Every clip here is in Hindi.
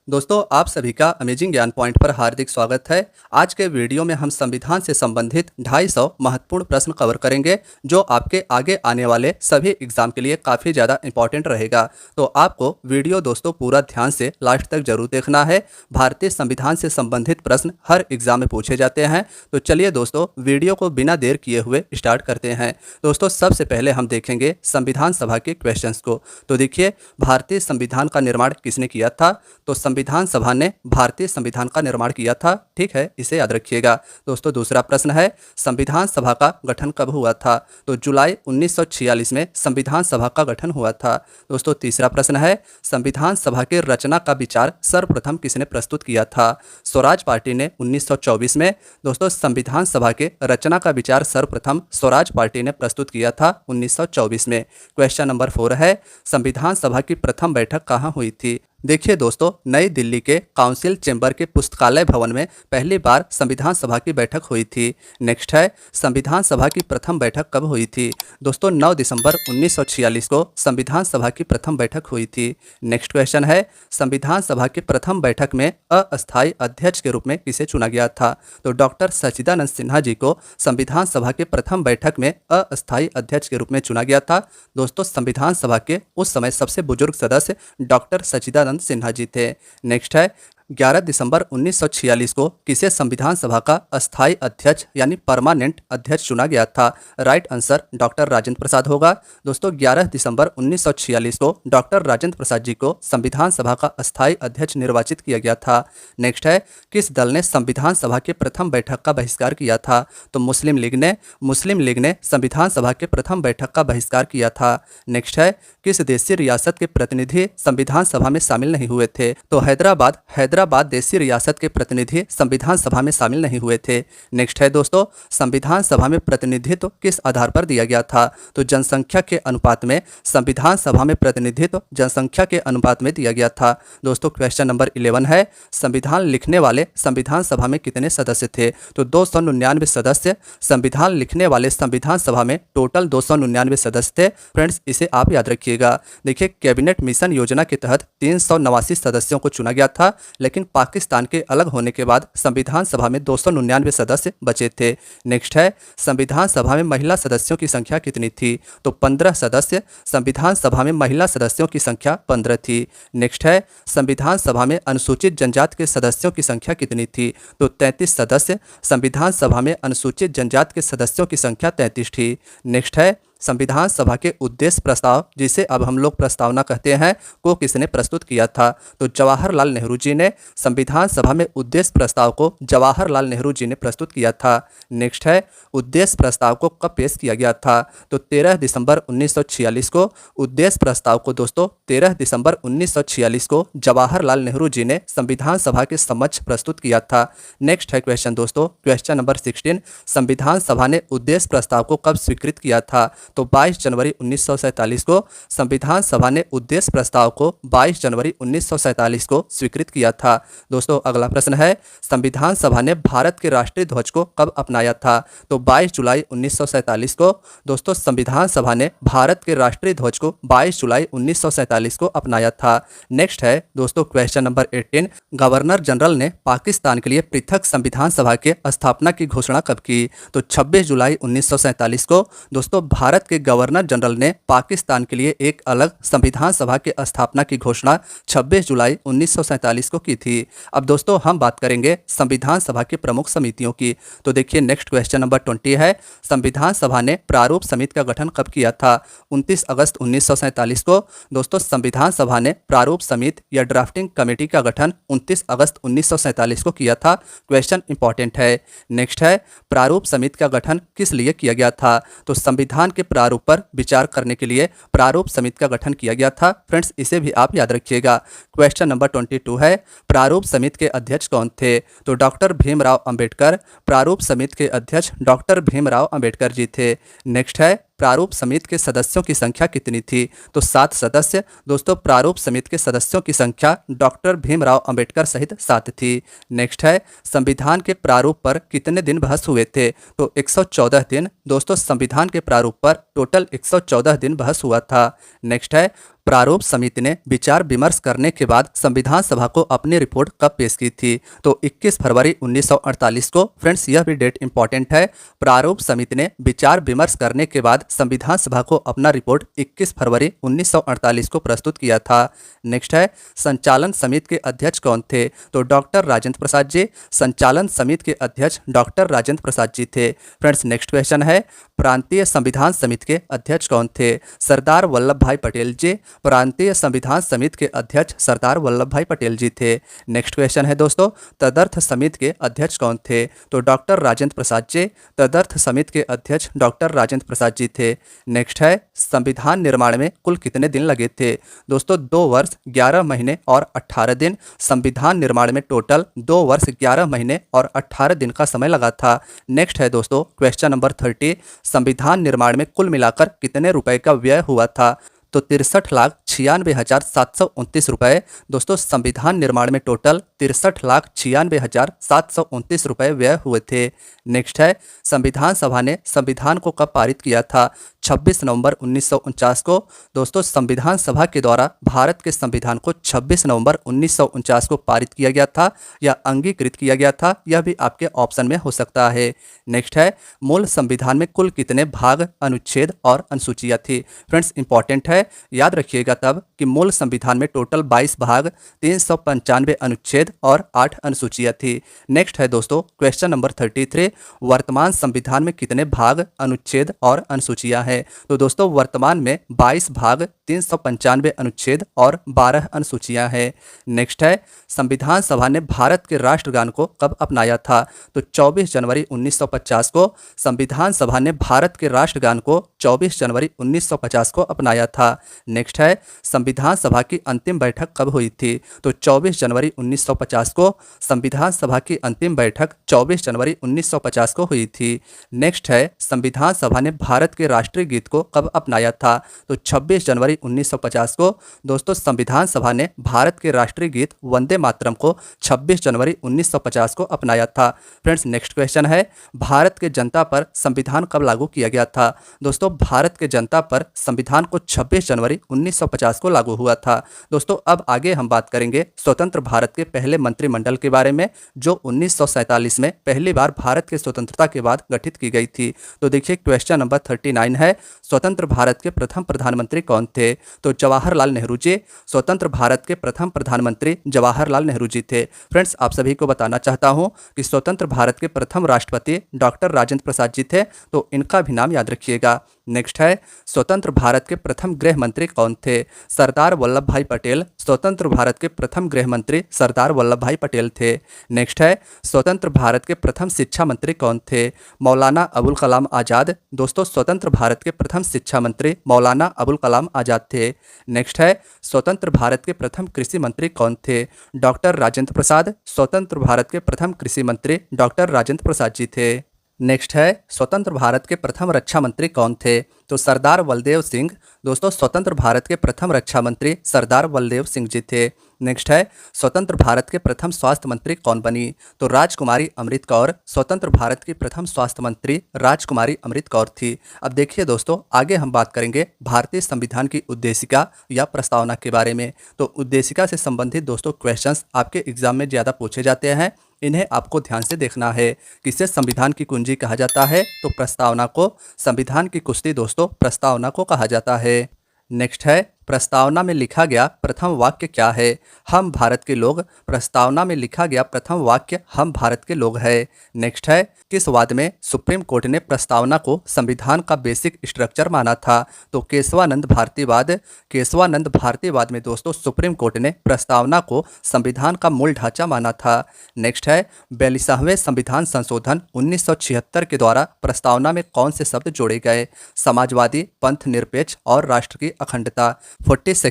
दोस्तों आप सभी का अमेजिंग ज्ञान पॉइंट पर हार्दिक स्वागत है। आज के वीडियो में हम संविधान से संबंधित 250 महत्वपूर्ण प्रश्न कवर करेंगे जो आपके आगे आने वाले सभी एग्जाम के लिए काफ़ी ज़्यादा इंपॉर्टेंट रहेगा। तो आपको वीडियो दोस्तों पूरा ध्यान से लास्ट तक जरूर देखना है। भारतीय संविधान से संबंधित प्रश्न हर एग्जाम में पूछे जाते हैं। तो चलिए दोस्तों वीडियो को बिना देर किए हुए स्टार्ट करते हैं। दोस्तों सबसे पहले हम देखेंगे संविधान सभा के क्वेश्चंस को। तो देखिए, भारतीय संविधान का निर्माण किसने किया था? तो संविधान सभा ने भारतीय संविधान का निर्माण किया था। ठीक है, इसे याद रखिएगा। दोस्तों दूसरा प्रश्न है, संविधान सभा का गठन कब हुआ था? तो जुलाई 1946 में संविधान सभा का गठन हुआ था। दोस्तों तीसरा प्रश्न है, संविधान सभा के रचना का विचार सर्वप्रथम किसने प्रस्तुत किया था? स्वराज पार्टी ने 1924 में। दोस्तों संविधान सभा के रचना का विचार सर्वप्रथम स्वराज पार्टी ने प्रस्तुत किया था 1924 में। क्वेश्चन नंबर 4 है, संविधान सभा की प्रथम बैठक कहाँ हुई थी? देखिए दोस्तों, नई दिल्ली के काउंसिल चेंबर के पुस्तकालय भवन में पहली बार संविधान सभा की बैठक हुई थी। नेक्स्ट है, संविधान सभा की प्रथम बैठक कब हुई थी? दोस्तों 9 दिसंबर 1946 को संविधान सभा की प्रथम बैठक हुई थी। नेक्स्ट क्वेश्चन है, संविधान सभा की प्रथम बैठक में अस्थायी अध्यक्ष के रूप में किसे चुना गया था? तो डॉक्टर सच्चिदानंद सिन्हा जी को संविधान सभा के प्रथम बैठक में अस्थायी अध्यक्ष के रूप में चुना गया था। दोस्तों संविधान सभा के उस समय सबसे बुजुर्ग सदस्य डॉक्टर सच्चिदानंद सिन्हा जी थे। नेक्स्ट है, 11 दिसंबर 1946 को किसे संविधान सभा का अस्थायी अध्यक्ष यानी परमानेंट अध्यक्ष चुना गया था? Right answer doctor Rajendra Prasad होगा। दोस्तों 11 दिसंबर 1946 को डॉक्टर राजेंद्र प्रसाद जी को संविधान सभा का अस्थायी अध्यक्ष निर्वाचित किया गया था। नेक्स्ट है, किस दल ने संविधान सभा के प्रथम बैठक का बहिष्कार किया था? तो मुस्लिम लीग ने संविधान सभा के प्रथम बैठक का बहिष्कार किया था। नेक्स्ट है, किस देशी रियासत के प्रतिनिधि संविधान सभा में शामिल नहीं हुए थे? तो हैदराबाद देशी रियासत के प्रतिनिधि संविधान सभा में शामिल नहीं हुए थे। नेक्स्ट है दोस्तों, संविधान सभा में प्रतिनिधित्व किस आधार पर दिया गया था? तो जनसंख्या के अनुपात में संविधान सभा में प्रतिनिधित्व जनसंख्या के अनुपात में दिया गया था। दोस्तों क्वेश्चन नंबर 11 है, संविधान लिखने वाले संविधान सभा में कितने सदस्य थे? तो 299 सदस्य संविधान लिखने वाले संविधान सभा में टोटल 299 सदस्य थे। फ्रेंड्स इसे आप याद रखिएगा। देखिए, कैबिनेट मिशन योजना के तहत 389 सदस्यों को चुना गया था, लेकिन पाकिस्तान के अलग होने के बाद संविधान सभा में 299 सदस्य बचे थे। नेक्स्ट है, संविधान सभा में महिला सदस्यों की संख्या कितनी थी? तो 15 सदस्य संविधान सभा में महिला सदस्यों की संख्या 15 थी। नेक्स्ट है, संविधान सभा में अनुसूचित जनजाति के सदस्यों की संख्या कितनी थी? तो 33 सदस्य संविधान सभा में अनुसूचित जनजाति के सदस्यों की संख्या 33 थी। नेक्स्ट है, संविधान सभा के उद्देश्य प्रस्ताव, जिसे अब हम लोग प्रस्तावना कहते हैं, को किसने प्रस्तुत किया था? तो जवाहरलाल नेहरू जी ने संविधान सभा में उद्देश्य प्रस्ताव को जवाहरलाल नेहरू जी ने प्रस्तुत किया था। नेक्स्ट है, उद्देश्य प्रस्ताव को कब पेश किया गया था? तो 13 दिसंबर 1946 को उद्देश्य प्रस्ताव को दोस्तों 13 दिसंबर 1946 को जवाहरलाल नेहरू जी ने संविधान सभा के समक्ष प्रस्तुत किया था। नेक्स्ट है क्वेश्चन दोस्तों, क्वेश्चन नंबर 16, संविधान सभा ने उद्देश्य प्रस्ताव को कब स्वीकृत किया था? तो 22 जनवरी 1947 को संविधान सभा ने उद्देश्य प्रस्ताव को 22 जनवरी 1947 को स्वीकृत किया था। दोस्तों अगला प्रश्न है, संविधान सभा ने भारत के राष्ट्रीय ध्वज को कब अपनाया था? तो 22 जुलाई 1947 को दोस्तों संविधान सभा ने भारत के राष्ट्रीय ध्वज को 22 जुलाई 1947 को अपनाया था। नेक्स्ट है दोस्तों क्वेश्चन नंबर 18, गवर्नर जनरल ने पाकिस्तान के लिए पृथक संविधान सभा के स्थापना की घोषणा कब की? तो 26 जुलाई 1947 को दोस्तों भारत के गवर्नर जनरल ने पाकिस्तान के लिए एक अलग संविधान सभा के स्थापना की घोषणा 26 जुलाई 1947 को की थी। अब दोस्तों हम बात करेंगे संविधान सभा की प्रमुख समितियों की। तो देखिए नेक्स्ट क्वेश्चन नंबर 20 है, संविधान सभा ने प्रारूप समिति का गठन कब किया था? 29 अगस्त 1947 को दोस्तों संविधान सभा ने प्रारूप समिति या ड्राफ्टिंग कमेटी का गठन 29 अगस्त 1947 को किया था। क्वेश्चन इंपॉर्टेंट है। नेक्स्ट है, प्रारूप समिति का गठन किस लिए किया गया था? तो संविधान के प्रारूप पर विचार करने के लिए प्रारूप समिति का गठन किया गया था। फ्रेंड्स इसे भी आप याद रखिएगा। क्वेश्चन नंबर 22 है, प्रारूप समिति के अध्यक्ष कौन थे? तो डॉक्टर भीमराव अंबेडकर प्रारूप समिति के अध्यक्ष डॉक्टर भीमराव अंबेडकर जी थे। नेक्स्ट है, प्रारूप समिति के सदस्यों की संख्या कितनी थी? तो 7 सदस्य दोस्तों प्रारूप समिति के सदस्यों की संख्या डॉक्टर भीमराव अंबेडकर सहित 7 थी। नेक्स्ट है, संविधान के प्रारूप पर कितने दिन बहस हुए थे? तो 114 दिन दोस्तों संविधान के प्रारूप पर टोटल 114 दिन बहस हुआ था। नेक्स्ट है, प्रारूप समिति ने विचार विमर्श करने के बाद संविधान सभा को अपनी रिपोर्ट कब पेश की थी? तो 21 फरवरी 1948 को। फ्रेंड्स, यह भी डेट इंपॉर्टेंट है। प्रारूप समिति ने विचार विमर्श करने के बाद संविधान सभा को अपना रिपोर्ट 21 फरवरी 1948 को प्रस्तुत किया था। नेक्स्ट है, संचालन समिति के अध्यक्ष कौन थे? तो डॉक्टर राजेंद्र प्रसाद जी संचालन समिति के अध्यक्ष डॉक्टर राजेंद्र प्रसाद जी थे। फ्रेंड्स, नेक्स्ट क्वेश्चन है, प्रांतीय संविधान समिति के अध्यक्ष कौन थे? सरदार वल्लभ भाई पटेल जी प्रांतीय संविधान समिति के अध्यक्ष सरदार वल्लभ भाई पटेल जी थे। नेक्स्ट क्वेश्चन है दोस्तों, तदर्थ समिति के अध्यक्ष कौन थे? तो डॉक्टर राजेंद्र प्रसाद जी तदर्थ समिति के अध्यक्ष डॉक्टर राजेंद्र प्रसाद जी थे। नेक्स्ट है, संविधान निर्माण में कुल कितने दिन लगे थे? दोस्तों 2 वर्ष 11 महीने और 18 दिन। संविधान निर्माण में टोटल 2 वर्ष 11 महीने और 18 दिन का समय लगा था। नेक्स्ट है दोस्तों क्वेश्चन नंबर 30, संविधान निर्माण में कुल मिलाकर कितने रुपए का व्यय हुआ था? तो 63,96,729 रुपये। दोस्तों संविधान निर्माण में टोटल 63,96,729 रुपये व्यय हुए थे। नेक्स्ट है, संविधान सभा ने संविधान को कब पारित किया था? 26 नवंबर 1949 को। दोस्तों संविधान सभा के द्वारा भारत के संविधान को 26 नवंबर 1949 को पारित किया गया था या अंगीकृत किया गया था, यह भी आपके ऑप्शन में हो सकता है। नेक्स्ट है, मूल संविधान में कुल कितने भाग, अनुच्छेद और अनुसूचियाँ थी? फ्रेंड्स इंपॉर्टेंट है, याद रखिएगा तब कि मूल संविधान में टोटल 22 भाग, 395 अनुच्छेद और 8 अनुसूचियाँ थी। नेक्स्ट है दोस्तों क्वेश्चन नंबर 33, वर्तमान संविधान में कितने भाग, अनुच्छेद और अनुसूचियाँ हैं? तो दोस्तों वर्तमान में 22 भाग, 395 अनुच्छेद और 12 अनुसूचियाँ हैं। नेक्स्ट है, संविधान सभा ने भारत के राष्ट्रगान को कब अपनाया था? तो 24 जनवरी 1950 को। संविधान सभा ने भारत के राष्ट्रगान को 24 जनवरी 1950 को अपनाया था। नेक्स्ट है, संविधान सभा की अंतिम बैठक कब हुई थी? तो 24 जनवरी 1950 को। संविधान सभा की अंतिम बैठक 24 जनवरी 1950 को हुई थी। नेक्स्ट है, संविधान सभा ने भारत के राष्ट्रीय गीत को कब अपनाया था? तो 26 जनवरी 1950 को। दोस्तों संविधान सभा ने भारत के राष्ट्रीय गीत वंदे मातरम को 26 जनवरी 1950 को अपनाया था। फ्रेंड्स नेक्स्ट क्वेश्चन है, भारत के जनता पर संविधान कब लागू किया गया था? दोस्तों भारत के जनता पर संविधान को 26 जनवरी 1950 को लागू हुआ था। दोस्तों अब आगे हम बात करेंगे स्वतंत्र भारत के पहले मंत्रिमंडल के बारे में, जो 1947 में पहली बार भारत के स्वतंत्रता के बाद गठित की गई थी। तो देखिए क्वेश्चन नंबर 39 है, स्वतंत्र भारत के प्रथम प्रधानमंत्री कौन थे? तो जवाहरलाल नेहरू जी स्वतंत्र भारत के प्रथम प्रधानमंत्री जवाहरलाल नेहरू जी थे। फ्रेंड्स आप सभी को बताना चाहता हूं कि स्वतंत्र भारत के प्रथम राष्ट्रपति डॉक्टर राजेंद्र प्रसाद जी थे, तो इनका भी नाम याद रखिएगा। नेक्स्ट है, स्वतंत्र भारत के प्रथम गृह मंत्री कौन थे? सरदार वल्लभ भाई पटेल स्वतंत्र भारत के प्रथम गृह मंत्री सरदार वल्लभ भाई पटेल थे। नेक्स्ट है, स्वतंत्र भारत के प्रथम शिक्षा मंत्री कौन थे? मौलाना अबुल कलाम आज़ाद। दोस्तों स्वतंत्र भारत के प्रथम शिक्षा मंत्री मौलाना अबुल कलाम आज़ाद थे। नेक्स्ट है, स्वतंत्र भारत के प्रथम कृषि मंत्री कौन थे? डॉक्टर राजेंद्र प्रसाद। स्वतंत्र भारत के प्रथम कृषि मंत्री डॉक्टर राजेंद्र प्रसाद जी थे। नेक्स्ट है, स्वतंत्र भारत के प्रथम रक्षा मंत्री कौन थे? तो सरदार बलदेव सिंह। दोस्तों स्वतंत्र भारत के प्रथम रक्षा मंत्री सरदार बलदेव सिंह जी थे। नेक्स्ट है, स्वतंत्र भारत के प्रथम स्वास्थ्य मंत्री कौन बनी? तो राजकुमारी अमृत कौर। स्वतंत्र भारत की प्रथम स्वास्थ्य मंत्री राजकुमारी अमृत कौर थी। अब देखिए दोस्तों आगे हम बात करेंगे भारतीय संविधान की उद्देशिका या प्रस्तावना के बारे में। तो उद्देशिका से संबंधित दोस्तों क्वेश्चंस आपके एग्जाम में ज़्यादा पूछे जाते हैं, इन्हें आपको ध्यान से देखना है। किसे संविधान की कुंजी कहा जाता है? तो प्रस्तावना को। संविधान की कुश्ती दोस्तों प्रस्तावना को कहा जाता है। नेक्स्ट है, प्रस्तावना में लिखा गया प्रथम वाक्य क्या है? हम भारत के लोग। प्रस्तावना में लिखा गया प्रथम वाक्य हम भारत के लोग है। नेक्स्ट है, किस वाद में सुप्रीम कोर्ट ने प्रस्तावना को संविधान का बेसिक स्ट्रक्चर माना था? तो केशवानंद भारतीवाद। केशवानंद भारतीवाद में दोस्तों सुप्रीम कोर्ट ने प्रस्तावना को संविधान का मूल ढांचा माना था। नेक्स्ट है, 42वें संविधान संशोधन 1976 के द्वारा प्रस्तावना में कौन से शब्द जोड़े गए? समाजवादी, पंथ निरपेक्ष और राष्ट्र की अखंडता। 42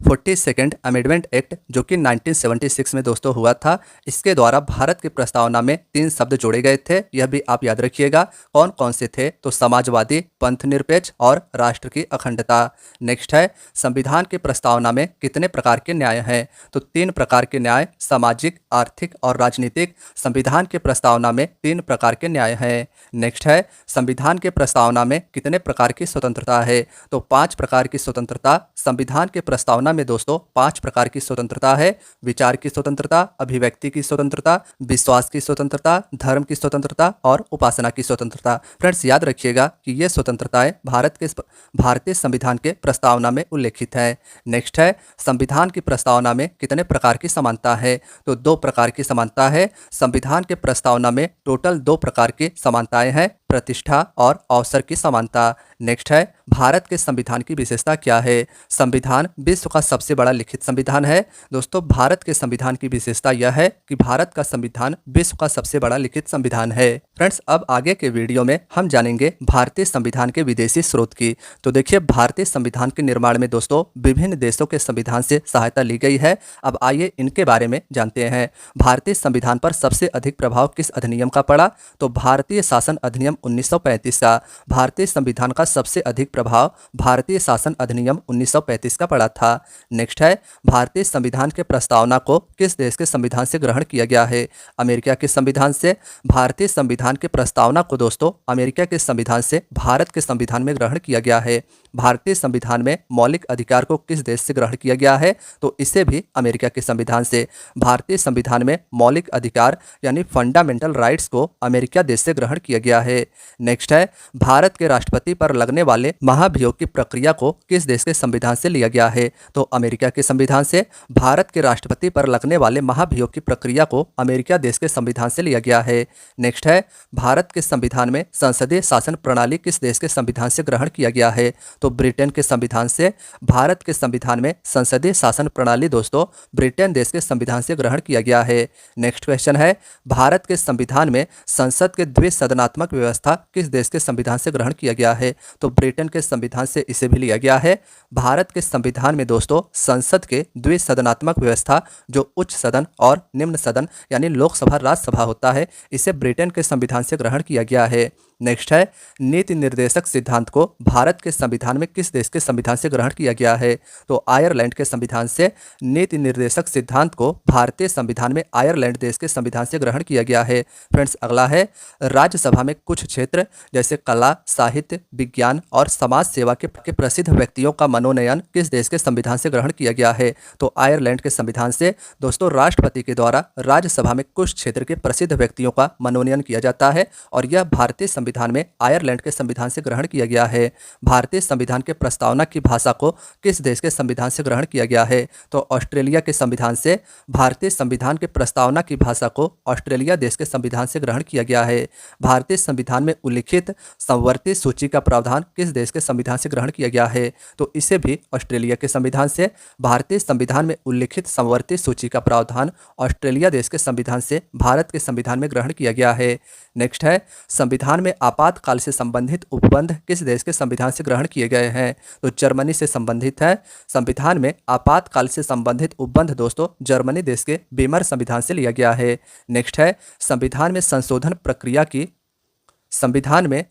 42nd अमेंडमेंट एक्ट जो कि 1976 में दोस्तों हुआ था, इसके द्वारा भारत की प्रस्तावना में 3 शब्द जोड़े गए थे। यह भी आप याद रखिएगा कौन कौन से थे, तो समाजवादी, पंथ निरपेक्ष और राष्ट्र की अखंडता। नेक्स्ट है, संविधान की प्रस्तावना में कितने प्रकार के न्याय हैं, तो 3 प्रकार के न्याय, सामाजिक, आर्थिक और राजनीतिक। संविधान की प्रस्तावना में 3 प्रकार के न्याय हैं। नेक्स्ट है, संविधान की प्रस्तावना में कितने प्रकार की स्वतंत्रता है, तो 5 प्रकार की स्वतंत्रता संविधान के प्रस्तावना में दोस्तों 5 प्रकार की स्वतंत्रता है। विचार की स्वतंत्रता, अभिव्यक्ति की स्वतंत्रता, विश्वास की स्वतंत्रता, धर्म की स्वतंत्रता और उपासना की स्वतंत्रता। फ्रेंड्स याद रखिएगा कि ये स्वतंत्रताएं भारतीय संविधान के प्रस्तावना में उल्लेखित है। नेक्स्ट है, संविधान की प्रस्तावना में कितने प्रकार की समानता है, तो 2 प्रकार की समानता है। संविधान के प्रस्तावना में टोटल 2 प्रकार की समानताएं हैं, प्रतिष्ठा और अवसर की समानता। नेक्स्ट है, भारत के संविधान की विशेषता क्या है, संविधान विश्व का सबसे बड़ा लिखित संविधान है। दोस्तों भारत के संविधान की विशेषता यह है कि भारत का संविधान विश्व का सबसे बड़ा लिखित संविधान है। फ्रेंड्स अब आगे के वीडियो में हम जानेंगे भारतीय संविधान के विदेशी स्रोत की। तो देखिए भारतीय संविधान के निर्माण में दोस्तों विभिन्न देशों के संविधान से सहायता ली गई है। अब आइए इनके बारे में जानते हैं। भारतीय संविधान पर सबसे अधिक प्रभाव किस अधिनियम का पड़ा, तो भारतीय शासन अधिनियम 1935 का। भारतीय संविधान का सबसे अधिक प्रभाव भारतीय शासन अधिनियम 1935 का पड़ा था। नेक्स्ट है, भारतीय संविधान के प्रस्तावना को किस देश के संविधान से ग्रहण किया गया है, अमेरिका के संविधान से। भारतीय संविधान के प्रस्तावना को दोस्तों अमेरिका के संविधान से भारत के संविधान में ग्रहण किया गया है। भारतीय संविधान में मौलिक अधिकार को किस देश से ग्रहण किया गया है, तो इसे भी अमेरिका के संविधान से। भारतीय संविधान में मौलिक अधिकार यानी फंडामेंटल राइट्स को अमेरिका देश से ग्रहण किया गया है। नेक्स्ट है, भारत के राष्ट्रपति पर लगने वाले महाभियोग की प्रक्रिया को किस देश के संविधान से लिया गया है, तो अमेरिका के संविधान से। भारत के राष्ट्रपति पर लगने वाले महाभियोग की प्रक्रिया को अमेरिका देश के संविधान से लिया गया है। नेक्स्ट है, भारत के संविधान में संसदीय शासन प्रणाली किस देश के संविधान से ग्रहण किया गया है, तो ब्रिटेन के संविधान से। भारत के संविधान में संसदीय शासन प्रणाली दोस्तों ब्रिटेन देश के संविधान से ग्रहण किया गया है। नेक्स्ट क्वेश्चन है, भारत के संविधान में संसद के द्विसदनात्मक व्यवस्था किस देश के संविधान से ग्रहण किया गया है, तो ब्रिटेन के संविधान से इसे भी लिया गया है। भारत के संविधान में दोस्तों संसद के द्विसदनात्मक व्यवस्था जो उच्च सदन और निम्न सदन यानी लोकसभा राज्यसभा होता है, इसे ब्रिटेन के संविधान से ग्रहण किया गया है। नेक्स्ट है, नीति निर्देशक सिद्धांत को भारत के संविधान में किस देश के संविधान से ग्रहण किया गया है, तो आयरलैंड के संविधान से। नीति निर्देशक सिद्धांत को भारतीय संविधान में आयरलैंड देश के संविधान से ग्रहण किया गया है। फ्रेंड्स अगला है, राज्यसभा में कुछ क्षेत्र जैसे कला, साहित्य, विज्ञान और समाज सेवा के प्रसिद्ध व्यक्तियों का मनोनयन किस देश के संविधान से ग्रहण किया गया है, तो आयरलैंड के संविधान से। दोस्तों राष्ट्रपति के द्वारा राज्यसभा में कुछ क्षेत्र के प्रसिद्ध व्यक्तियों का मनोनयन किया जाता है और यह भारतीय संविधान में आयरलैंड के संविधान से ग्रहण किया गया है। भारतीय संविधान के प्रस्तावना की भाषा को किस देश के संविधान से ग्रहण किया गया है, तो ऑस्ट्रेलिया के संविधान से। भारतीय संविधान के प्रस्तावना की भाषा को ऑस्ट्रेलिया देश के संविधान से ग्रहण किया गया है। भारतीय संविधान में उल्लिखित संवर्ती सूची का प्रावधान किस देश के संविधान से ग्रहण किया गया है, तो इसे भी ऑस्ट्रेलिया के संविधान से। भारतीय संविधान में उल्लिखित संवर्ती सूची का प्रावधान ऑस्ट्रेलिया देश के संविधान से भारत के संविधान में ग्रहण किया गया है। नेक्स्ट है, संविधान में आपातकाल से संबंधित उपबंध किस देश के संविधान से ग्रहण किए गए हैं, तो जर्मनी से संबंधित है। संविधान में आपातकाल से संबंधित उपबंध दोस्तों जर्मनी देश के बीमर संविधान से लिया गया है। नेक्स्ट है, संविधान में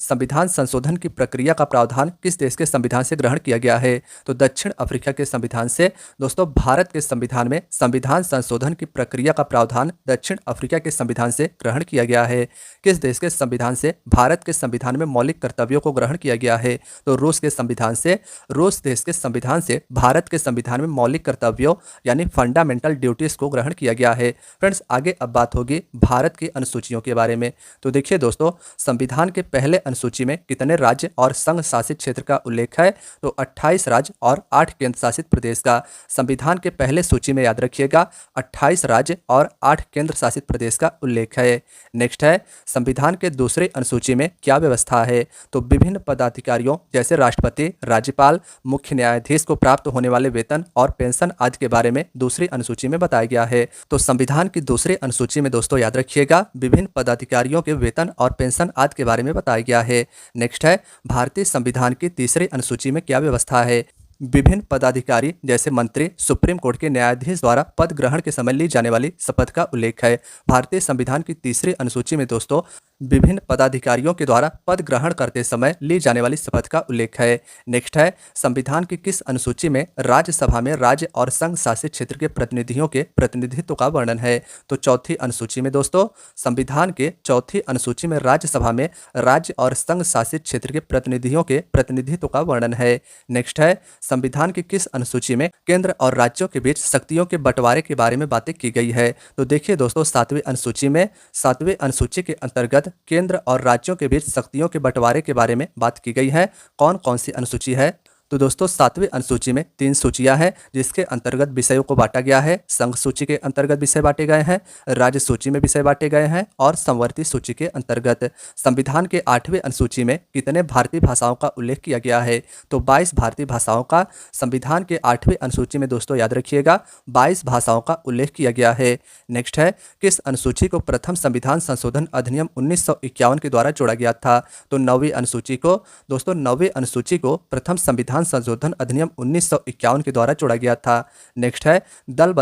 संविधान संशोधन की प्रक्रिया का प्रावधान किस देश के संविधान से ग्रहण किया गया है, तो दक्षिण अफ्रीका के संविधान से। दोस्तों भारत के संविधान में संविधान संशोधन की प्रक्रिया का प्रावधान दक्षिण अफ्रीका के संविधान से ग्रहण किया गया है। किस देश के संविधान से भारत के संविधान में मौलिक कर्तव्यों को ग्रहण किया गया है, तो रूस के संविधान से। रूस देश के संविधान से भारत के संविधान में मौलिक कर्तव्यों यानी फंडामेंटल ड्यूटीज को ग्रहण किया गया है। फ्रेंड्स आगे अब बात होगी भारत की अनुसूचियों के बारे में। तो देखिए दोस्तों संविधान के पहले अनुसूची में कितने राज्य और संघ शासित क्षेत्र का उल्लेख है, तो 28 राज्य और 8 केंद्र शासित प्रदेश का। संविधान के पहले सूची में याद रखिएगा 28 राज्य और 8 केंद्र शासित प्रदेश का उल्लेख है। नेक्स्ट है, संविधान के दूसरे अनुसूची में क्या व्यवस्था है, तो विभिन्न पदाधिकारियों जैसे राष्ट्रपति, राज्यपाल, मुख्य न्यायाधीश को प्राप्त होने वाले वेतन और पेंशन आदि के बारे में दूसरी अनुसूची में बताया गया है। तो संविधान की दूसरी अनुसूची में दोस्तों याद रखिएगा विभिन्न पदाधिकारियों के वेतन और पेंशन आदि के बारे में बताया गया है। नेक्स्ट है, भारतीय संविधान की तीसरी अनुसूची में क्या व्यवस्था है, विभिन्न पदाधिकारी जैसे मंत्री, सुप्रीम कोर्ट के न्यायाधीश द्वारा पद ग्रहण के समय ली जाने वाली शपथ का उल्लेख है। भारतीय संविधान की तीसरी अनुसूची में दोस्तों विभिन्न पदाधिकारियों के द्वारा पद ग्रहण करते समय ली जाने वाली शपथ का उल्लेख है। नेक्स्ट है, संविधान की किस अनुसूची में राज्यसभा में राज्य और संघ शासित क्षेत्र के प्रतिनिधियों के प्रतिनिधित्व का वर्णन है? तो चौथी अनुसूची में दोस्तों, संविधान के चौथी अनुसूची में राज्यसभा में राज्य और संघ शासित क्षेत्र के प्रतिनिधियों के प्रतिनिधित्व का वर्णन है। नेक्स्ट है, संविधान की किस अनुसूची में केंद्र और राज्यों के बीच शक्तियों के बंटवारे के बारे में बातें की गई है? तो देखिए दोस्तों, सातवीं अनुसूची में, सातवीं अनुसूची के अंतर्गत केंद्र और राज्यों के बीच शक्तियों के बंटवारे के बारे में बात की गई है। कौन कौन सी अनुसूची है? तो दोस्तों, सातवीं अनुसूची में 3 सूचियां हैं जिसके अंतर्गत विषयों को बांटा गया है। संघ सूची के अंतर्गत विषय बांटे गए हैं, राज्य सूची में विषय बांटे गए हैं और समवर्ती सूची के अंतर्गत। संविधान के 8वें अनुसूची में कितने भारतीय भाषाओं का उल्लेख किया गया है? तो 22 भारतीय भाषाओं का संविधान के 8वें अनुसूची में दोस्तों याद रखिएगा 22 भाषाओं का उल्लेख किया गया है। नेक्स्ट है, किस अनुसूची को प्रथम संविधान संशोधन अधिनियम 1951 के द्वारा जोड़ा गया था? तो 9वीं अनुसूची को दोस्तों, 9वीं अनुसूची को प्रथम संविधान संशोधन अधिनियम 1951 के द्वारा जोड़ा गया था। नेक्स्ट है, दल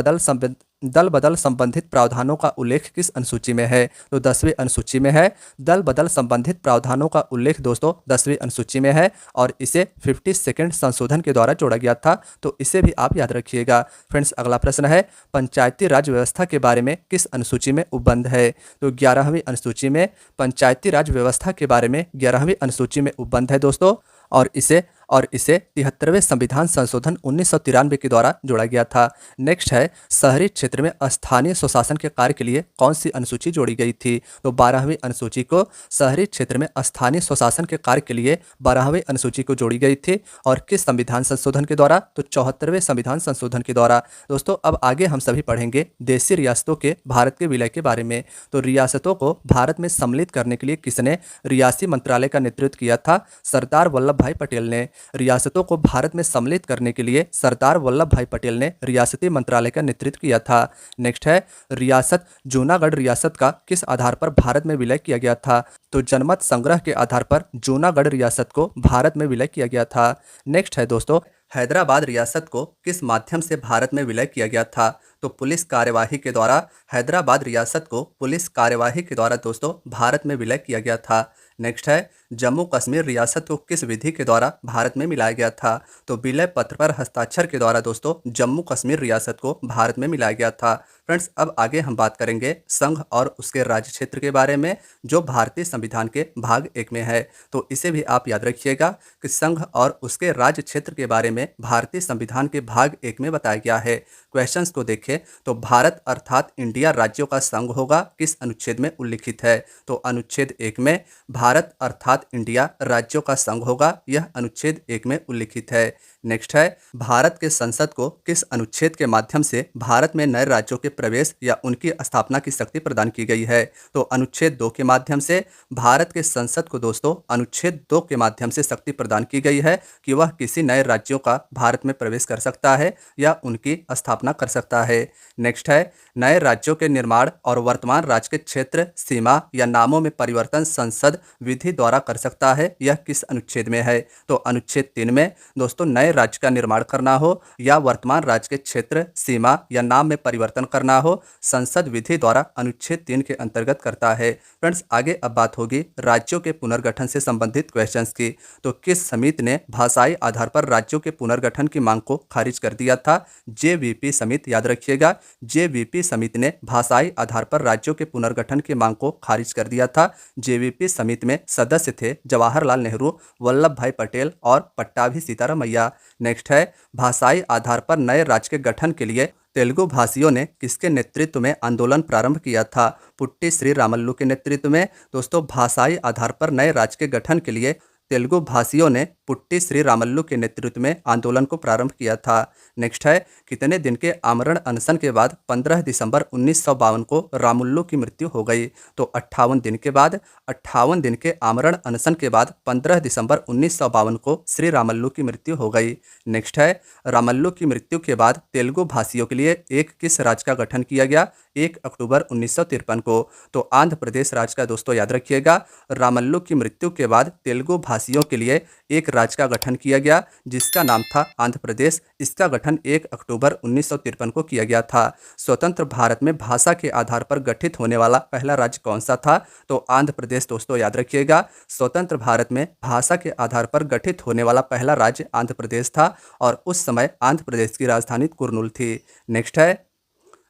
बदल संबंधित प्रावधानों का उल्लेख किस अनुसूची में है? तो 10वीं अनुसूची में है। दल बदल संबंधित प्रावधानों का उल्लेख दोस्तों 10वीं अनुसूची में है और इसे 52nd संशोधन के द्वारा जोड़ा गया था, तो इसे भी आप याद रखिएगा। फ्रेंड्स, अगला प्रश्न है, पंचायती राज व्यवस्था के बारे में किस अनुसूची में उपबंध है? तो 11वीं अनुसूची में पंचायती राज व्यवस्था के बारे में 11वीं अनुसूची में उपबंध है दोस्तों, और इसे 73वें संविधान संशोधन 1993 के द्वारा जोड़ा गया था। नेक्स्ट है, शहरी क्षेत्र में स्थानीय स्वशासन के कार्य के लिए कौन सी अनुसूची जोड़ी गई थी? तो 12वीं अनुसूची को शहरी क्षेत्र में स्थानीय स्वशासन के कार्य के लिए 12वीं अनुसूची को जोड़ी गई थी और किस संविधान संशोधन के द्वारा? तो 74वें संविधान संशोधन के द्वारा। दोस्तों, अब आगे हम सभी पढ़ेंगे देशी रियासतों के भारत के विलय के बारे में। तो रियासतों को भारत में सम्मिलित करने के लिए किसने रियासी मंत्रालय का नेतृत्व किया था? सरदार वल्लभ भाई पटेल ने। रियासतों को भारत में सम्मिलित करने के लिए सरदार वल्लभ भाई पटेल ने रियासती मंत्रालय का नेतृत्व किया था। नेक्स्ट है, रियासत जूनागढ़ रियासत का किस आधार पर भारत में विलय किया गया था? तो जनमत संग्रह के आधार पर जूनागढ़ रियासत को भारत में विलय किया गया था। नेक्स्ट है दोस्तों, हैदराबाद रियासत को किस माध्यम से भारत में विलय किया गया था? तो पुलिस कार्यवाही के द्वारा हैदराबाद रियासत को पुलिस कार्यवाही के द्वारा दोस्तों भारत में विलय किया गया था। नेक्स्ट है, जम्मू कश्मीर रियासत को किस विधि के द्वारा भारत में मिलाया गया था? तो विलय पत्र पर हस्ताक्षर के द्वारा दोस्तों जम्मू कश्मीर रियासत को भारत में मिलाया गया था। फ्रेंड्स, अब आगे हम बात करेंगे संघ और उसके राज्य क्षेत्र के बारे में, जो भारतीय संविधान के भाग 1 में है। तो इसे भी आप याद रखिएगा कि संघ और उसके राज्य क्षेत्र के बारे में भारतीय संविधान के भाग 1 में बताया गया है। क्वेश्चंस को देखें तो भारत अर्थात इंडिया राज्यों का संघ होगा किस अनुच्छेद में उल्लिखित है? तो अनुच्छेद 1 में भारत अर्थात इंडिया राज्यों का संघ होगा, यह अनुच्छेद 1 में उल्लिखित है। नेक्स्ट है, भारत के संसद को किस अनुच्छेद के माध्यम से भारत में नए राज्यों के प्रवेश या उनकी स्थापना की शक्ति प्रदान की गई है? तो अनुच्छेद 2 के माध्यम से भारत के संसद को दोस्तों अनुच्छेद 2 के माध्यम से शक्ति प्रदान की गई है कि वह किसी नए राज्यों का भारत में प्रवेश कर सकता है या उनकी स्थापना कर सकता है। नेक्स्ट है, नए राज्यों के निर्माण और वर्तमान राज्य के क्षेत्र, सीमा या नामों में परिवर्तन संसद विधि द्वारा कर सकता है, यह किस अनुच्छेद में है? तो अनुच्छेद 3 में दोस्तों नए राज्य का निर्माण करना हो या वर्तमान राज्य के क्षेत्र, सीमा या नाम में परिवर्तन करना हो, संसद विधि द्वारा अनुच्छेद 3 के अंतर्गत करता है। फ्रेंड्स, आगे अब बात होगी राज्यों के पुनर्गठन से संबंधित क्वेश्चंस की। तो किस समिति ने भाषाई आधार पर राज्यों के पुनर्गठन की मांग को खारिज कर दिया था? जेवीपी समिति, याद रखिएगा जेवीपी समिति ने भाषाई आधार पर राज्यों के पुनर्गठन की मांग को खारिज कर दिया था। जेवीपी समिति में सदस्य थे जवाहरलाल नेहरू, वल्लभ भाई पटेल और पट्टाभी सीतारामैया। नेक्स्ट है, भाषाई आधार पर नए राज्य के गठन के लिए तेलुगु भाषियों ने किसके नेतृत्व में आंदोलन प्रारंभ किया था? पुट्टी श्री रामल्लू के नेतृत्व में दोस्तों भाषाई आधार पर नए राज्य के गठन के लिए तेलुगु भाषियों ने पुट्टी श्री रामल्लू के नेतृत्व में आंदोलन को प्रारंभ किया था। नेक्स्ट है, कितने दिन के आमरण अनशन के बाद 15 दिसंबर 1952 को रामुल्लू की मृत्यु हो गई? तो 58 दिन के बाद, 58 दिन के आमरण अनशन के बाद 15 दिसंबर 1952 को श्री रामल्लू की मृत्यु हो गई। नेक्स्ट है, रामल्लू की मृत्यु के बाद तेलुगु भाषियों के लिए एक किस राज्य का गठन किया गया? 1 अक्टूबर 1953 को। तो आंध्र प्रदेश राज्य का दोस्तों याद रखिएगा। रामल्लू की मृत्यु के बाद तेलुगु वासियों के लिए एक राज्य का गठन किया गया जिसका नाम था आंध्र प्रदेश। इसका गठन 1 अक्टूबर 1953 को किया गया था। स्वतंत्र भारत में भाषा के आधार पर गठित होने वाला पहला राज्य कौन सा था? तो आंध्र प्रदेश। दोस्तों याद रखिएगा, स्वतंत्र भारत में भाषा के आधार पर गठित होने वाला पहला राज्य आंध्र प्रदेश था और उस समय आंध्र प्रदेश की राजधानी कुर्नूल थी। नेक्स्ट है,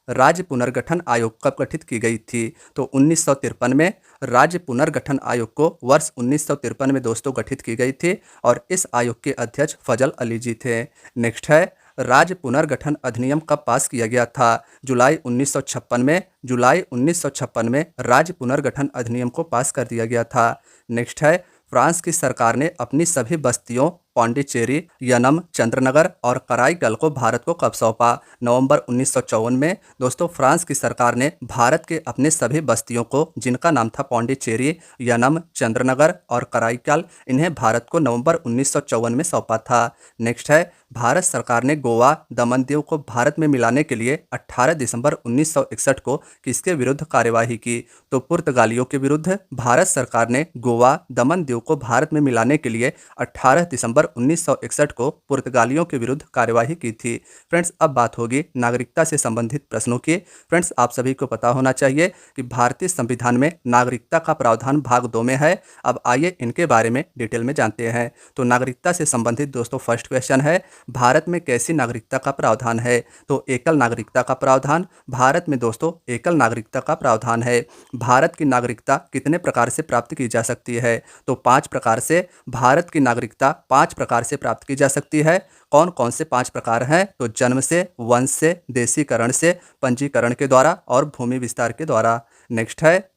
राज्य पुनर्गठन आयोग कब गठित की गई थी? तो 1953 में राज्य पुनर्गठन आयोग को वर्ष 1953 में दोस्तों गठित की गई थी और इस आयोग के अध्यक्ष फजल अली जी थे। नेक्स्ट है, राज्य पुनर्गठन अधिनियम कब पास किया गया था? जुलाई 1956 में। जुलाई 1956 में राज्य पुनर्गठन अधिनियम को पास कर दिया गया था। नेक्स्ट है, फ्रांस की सरकार ने अपनी सभी बस्तियों पौंडीचेरी, यनम, चंद्रनगर और कराईकल को भारत को कब सौंपा? नवंबर 1954 में। दोस्तों फ्रांस की सरकार ने भारत के अपने सभी बस्तियों को, जिनका नाम था पौंडीचेरी, यनम, चंद्रनगर और कराईकल, इन्हें भारत को नवंबर 1954 में सौंपा था। नेक्स्ट है, भारत सरकार ने गोवा, दमन दीव को भारत में मिलाने के लिए 18 दिसंबर 1961 को किसके विरुद्ध कार्यवाही की? तो पुर्तगालियों के विरुद्ध भारत सरकार ने गोवा, दमन दीव को भारत में मिलाने के लिए 18 दिसंबर 1961 को पुर्तगालियों के विरुद्ध कार्यवाही की थी। फ्रेंड्स अब बात होगी नागरिकता से संबंधित प्रश्नों की। फ्रेंड्स आप सभी को पता होना चाहिए कि भारतीय संविधान में नागरिकता का प्रावधान भाग 2 में है। अब आइए इनके बारे में डिटेल में जानते हैं। तो नागरिकता से संबंधित दोस्तों फर्स्ट क्वेश्चन है, भारत में कैसी नागरिकता का प्रावधान है? तो एकल नागरिकता का प्रावधान। भारत में दोस्तों एकल नागरिकता का प्रावधान है। भारत की नागरिकता कितने प्रकार से प्राप्त की जा सकती है? तो 5 प्रकार से। भारत की नागरिकता 5 प्रकार से प्राप्त की जा सकती है। कौन कौन से 5 प्रकार हैं? तो जन्म से, वंश से, देशीकरण से, पंजीकरण के द्वारा और भूमि विस्तार के द्वारा। नेक्स्ट है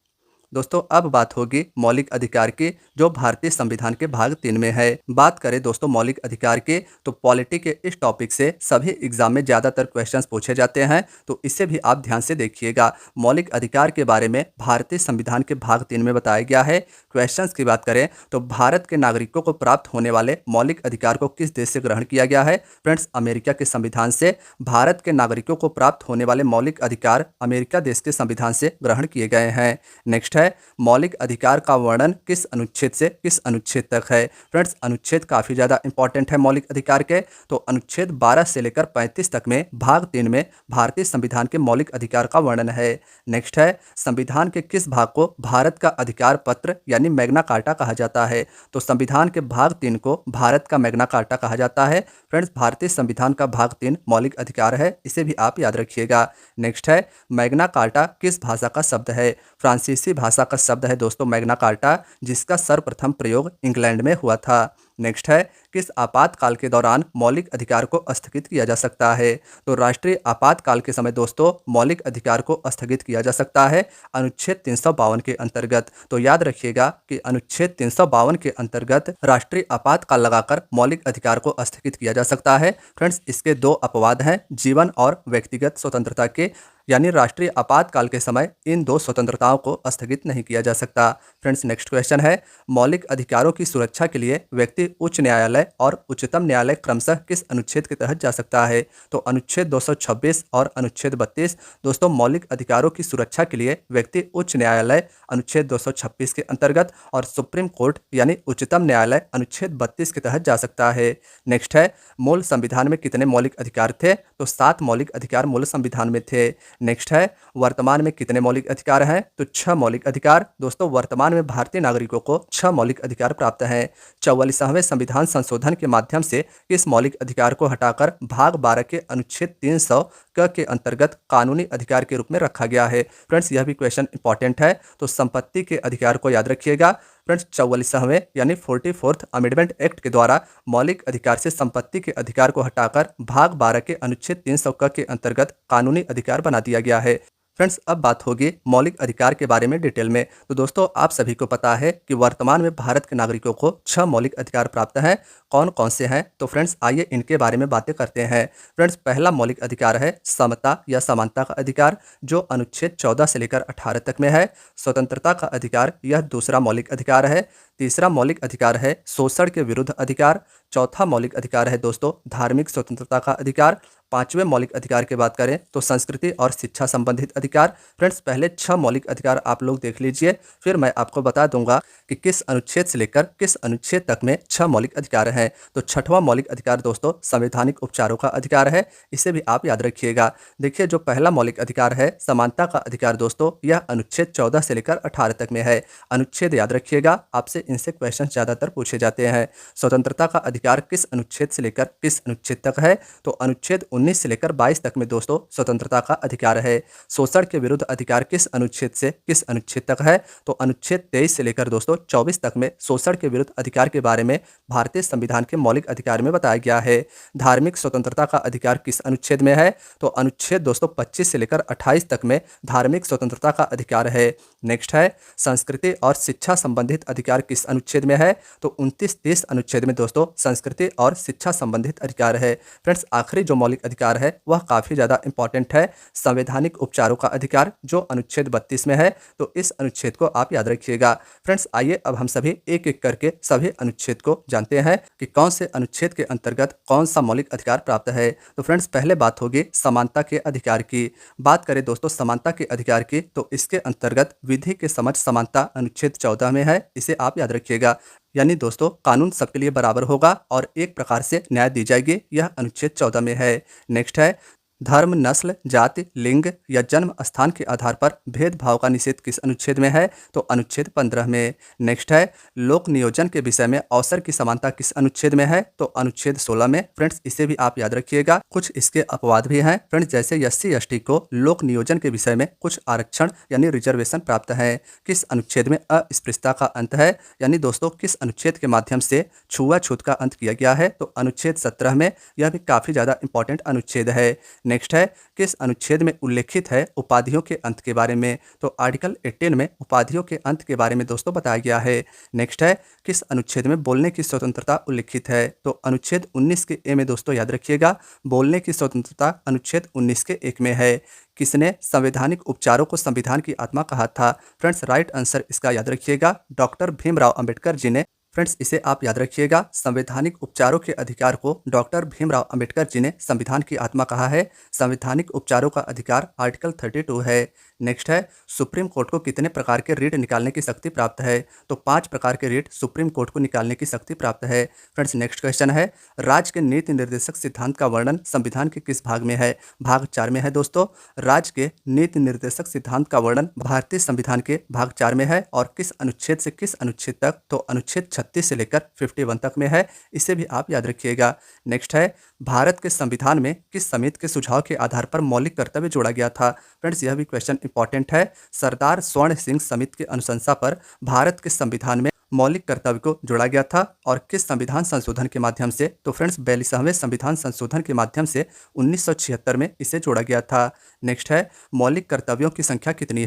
दोस्तों, अब बात होगी मौलिक अधिकार की, जो भारतीय संविधान के भाग 3 में है। बात करें दोस्तों मौलिक अधिकार की, तो पॉलिटी के इस टॉपिक से सभी एग्जाम में ज़्यादातर क्वेश्चंस पूछे जाते हैं, तो इसे भी आप ध्यान से देखिएगा। मौलिक अधिकार के बारे में भारतीय संविधान के भाग 3 में बताया गया है। क्वेश्चंस की बात करें तो भारत के नागरिकों को प्राप्त होने वाले मौलिक अधिकार को किस देश से ग्रहण किया गया है? फ्रेंड्स अमेरिका के संविधान से भारत के नागरिकों को प्राप्त होने वाले मौलिक अधिकार अमेरिका देश के संविधान से ग्रहण किए गए हैं। नेक्स्ट है, मौलिक अधिकार का वर्णन किस अनुच्छेद से किस अनुच्छेद तक है? फ्रेंड्स अनुच्छेद काफी ज्यादा इंपॉर्टेंट है मौलिक अधिकार के, तो अनुच्छेद 12 से लेकर 35 तक में भाग 3 में भारतीय संविधान के मौलिक अधिकार का वर्णन है। नेक्स्ट है, संविधान के किस भाग को भारत का अधिकार पत्र यानी मैग्ना कार्टा कहा जाता है? तो संविधान के भाग 3 को भारत का मैग्ना कार्टा कहा जाता है। फ्रेंड्स भारतीय संविधान का भाग 3 मौलिक अधिकार है, इसे भी आप याद रखिएगा। नेक्स्ट है, मैग्ना कार्टा किस भाषा का शब्द है? फ्रांसीसी भाषा का शब्द है दोस्तों मैग्ना कार्टा, जिसका सर्वप्रथम प्रयोग इंग्लैंड में हुआ था। नेक्स्ट है, किस आपातकाल के दौरान मौलिक अधिकार को स्थगित किया जा सकता है? तो राष्ट्रीय आपातकाल के समय दोस्तों मौलिक अधिकार को स्थगित किया जा सकता है अनुच्छेद 352 के अंतर्गत। तो याद रखिएगा कि अनुच्छेद 352 के अंतर्गत राष्ट्रीय आपातकाल लगाकर मौलिक अधिकार को स्थगित किया जा सकता है। फ्रेंड्स इसके 2 अपवाद हैं, जीवन और व्यक्तिगत स्वतंत्रता के, यानी राष्ट्रीय आपातकाल के समय इन 2 स्वतंत्रताओं को स्थगित नहीं किया जा सकता। फ्रेंड्स नेक्स्ट क्वेश्चन है, मौलिक अधिकारों की सुरक्षा के लिए व्यक्ति उच्च न्यायालय और उच्चतम न्यायालय क्रमशः किस अनुच्छेद के तहत जा सकता है? तो अनुच्छेद 226 और अनुच्छेद 32। दोस्तों मौलिक अधिकारों की सुरक्षा के लिए व्यक्ति उच्च न्यायालय अनुच्छेद 226 के अंतर्गत और सुप्रीम कोर्ट यानी उच्चतम न्यायालय अनुच्छेद 32 के तहत जा सकता है। नेक्स्ट है, मूल संविधान में कितने मौलिक अधिकार थे? तो 7 मौलिक अधिकार मूल संविधान में थे। नेक्स्ट है, वर्तमान में कितने मौलिक अधिकार हैं? तो 6 मौलिक अधिकार। दोस्तों वर्तमान में भारतीय नागरिकों को 6 मौलिक अधिकार प्राप्त हैं। 44वें संविधान संशोधन के माध्यम से इस मौलिक अधिकार को हटाकर भाग 12 के अनुच्छेद 300 के अंतर्गत कानूनी अधिकार के रूप में रखा गया है। फ्रेंड्स यह भी क्वेश्चन इंपॉर्टेंट है, तो संपत्ति के अधिकार को याद रखिएगा। फ्रेंड्स 44वें यानी 44th अमेंडमेंट एक्ट के द्वारा मौलिक अधिकार से संपत्ति के अधिकार को हटाकर भाग 12 के अनुच्छेद 300 के अंतर्गत कानूनी अधिकार बना दिया गया है। फ्रेंड्स अब बात होगी मौलिक अधिकार के बारे में डिटेल में। तो दोस्तों आप सभी को पता है कि वर्तमान में भारत के नागरिकों को 6 मौलिक अधिकार प्राप्त हैं। कौन कौन से हैं? तो फ्रेंड्स आइए इनके बारे में बातें करते हैं। फ्रेंड्स पहला मौलिक अधिकार है समता या समानता का अधिकार, जो अनुच्छेद 14 से लेकर 18 तक में है। स्वतंत्रता का अधिकार, यह दूसरा मौलिक अधिकार है। तीसरा मौलिक अधिकार है शोषण के विरुद्ध अधिकार। चौथा मौलिक अधिकार है दोस्तों धार्मिक स्वतंत्रता का अधिकार। पांचवें मौलिक अधिकार की बात करें तो संस्कृति और शिक्षा संबंधित अधिकार। फ्रेंड्स पहले 6 मौलिक अधिकार आप लोग देख लीजिए, फिर मैं आपको बता दूंगा कि किस अनुच्छेद से लेकर किस अनुच्छेद तक में 6 मौलिक अधिकार हैं। तो छठवां मौलिक अधिकार दोस्तों संवैधानिक उपचारों का अधिकार है, इसे भी आप याद रखिएगा। देखिए जो पहला मौलिक अधिकार है समानता का अधिकार दोस्तों, यह अनुच्छेद 14 से लेकर 18 तक में है। अनुच्छेद याद रखिएगा, आपसे इनसे क्वेश्चन ज्यादातर पूछे जाते हैं। स्वतंत्रता का अधिकार किस अनुच्छेद से लेकर किस अनुच्छेद तक है, तो अनुच्छेद 19 से लेकर 22 तक में दोस्तों स्वतंत्रता का अधिकार है। शोषण के विरुद्ध अधिकार किस अनुच्छेद से किस अनुच्छेद तक है, तो अनुच्छेद 23 से लेकर दोस्तों 24 तक में शोषण के विरुद्ध अधिकार के बारे में भारतीय संविधान के मौलिक अधिकार में बताया गया है। धार्मिक स्वतंत्रता का अधिकार किस अनुच्छेद में है, तो अनुच्छेद दोस्तों 25 से लेकर 28 तक में धार्मिक स्वतंत्रता का अधिकार है। नेक्स्ट है संस्कृति और शिक्षा संबंधित अधिकार किस अनुच्छेद में है, तो 29-30 अनुच्छेद में दोस्तों संस्कृति और शिक्षा संबंधित अधिकार है। फ्रेंड्स आखिरी जो मौलिक अधिकार है वह काफी ज्यादा इंपॉर्टेंट है, संवैधानिक उपचारों का अधिकार जो अनुच्छेद 32 में है। तो इस अनुच्छेद को आप याद रखिएगा। फ्रेंड्स आइए अब हम सभी एक एक करके सभी अनुच्छेद को जानते हैं कि कौन से अनुच्छेद के अंतर्गत कौन सा मौलिक अधिकार प्राप्त है। तो फ्रेंड्स पहले बात होगी समानता के अधिकार की। बात करें दोस्तों समानता के अधिकार की, तो इसके अंतर्गत विधि के समक्ष समानता अनुच्छेद 14 में है, इसे आप याद रखिएगा। यानी दोस्तों कानून सबके लिए बराबर होगा और एक प्रकार से न्याय दी जाएगी, यह अनुच्छेद 14 में है। नेक्स्ट है धर्म, नस्ल, जाति, लिंग या जन्म स्थान के आधार पर भेदभाव का निषेध किस अनुच्छेद में है, तो अनुच्छेद 15 में। नेक्स्ट है लोक नियोजन के विषय में अवसर की समानता किस अनुच्छेद में है, तो अनुच्छेद 16 में। फ्रेंड्स इसे भी आप याद रखिएगा। कुछ इसके अपवाद भी हैं फ्रेंड्स, जैसे SC/ST को लोक नियोजन के विषय में कुछ आरक्षण यानी रिजर्वेशन प्राप्त है। किस अनुच्छेद में अस्पृश्यता का अंत है, यानी दोस्तों किस अनुच्छेद के माध्यम से छुआछूत का अंत किया गया है, तो अनुच्छेद 17 में। यह भी काफी ज्यादा इंपॉर्टेंट अनुच्छेद है। नेक्स्ट है किस अनुच्छेद में उल्लेखित है उपाधियों के अंत के बारे में, तो आर्टिकल 18 में उपाधियों के अंत के बारे में दोस्तों बताया गया है। नेक्स्ट है किस अनुच्छेद में बोलने की स्वतंत्रता उल्लेखित है, तो अनुच्छेद 19 के ए में दोस्तों याद रखिएगा, बोलने की स्वतंत्रता अनुच्छेद 19 के 1 में है। किसने संवैधानिक उपचारों को संविधान की आत्मा कहा था, फ्रेंड्स राइट आंसर इसका याद रखिएगा डॉक्टर भीमराव अंबेडकर जी ने। फ्रेंड्स इसे आप याद रखिएगा, संवैधानिक उपचारों के अधिकार को डॉक्टर भीमराव अंबेडकर जी ने संविधान की आत्मा कहा है। संवैधानिक उपचारों का अधिकार आर्टिकल 32 है। नेक्स्ट है सुप्रीम कोर्ट को कितने प्रकार के रीट निकालने की शक्ति प्राप्त है, तो 5 प्रकार के रीट सुप्रीम कोर्ट को निकालने की शक्ति प्राप्त है। फ्रेंड्स नेक्स्ट क्वेश्चन है राज्य के नीति निर्देशक सिद्धांत का वर्णन संविधान के किस भाग में है, भाग 4 में है दोस्तों। राज्य के नीति निर्देशक सिद्धांत का वर्णन भारतीय संविधान के भाग 4 में है और किस अनुच्छेद से किस अनुच्छेद तक, तो अनुच्छेद 36 से लेकर 51 तक में है, इसे भी आप याद रखिएगा। नेक्स्ट है भारत के संविधान में किस समिति के सुझाव के आधार पर मौलिक कर्तव्य जोड़ा गया था। फ्रेंड्स यह भी क्वेश्चन इंपॉर्टेंट है। सरदार स्वर्ण सिंह समिति की अनुशंसा पर भारत के संविधान में मौलिक कर्तव्य को जोड़ा गया था और किस संविधान संशोधन के माध्यम से, तो फ्रेंड्स 42वें संविधान संशोधन के माध्यम से 1976 में इसे जोड़ा गया था। नेक्स्ट है मौलिक कर्तव्यों की संख्या कितनी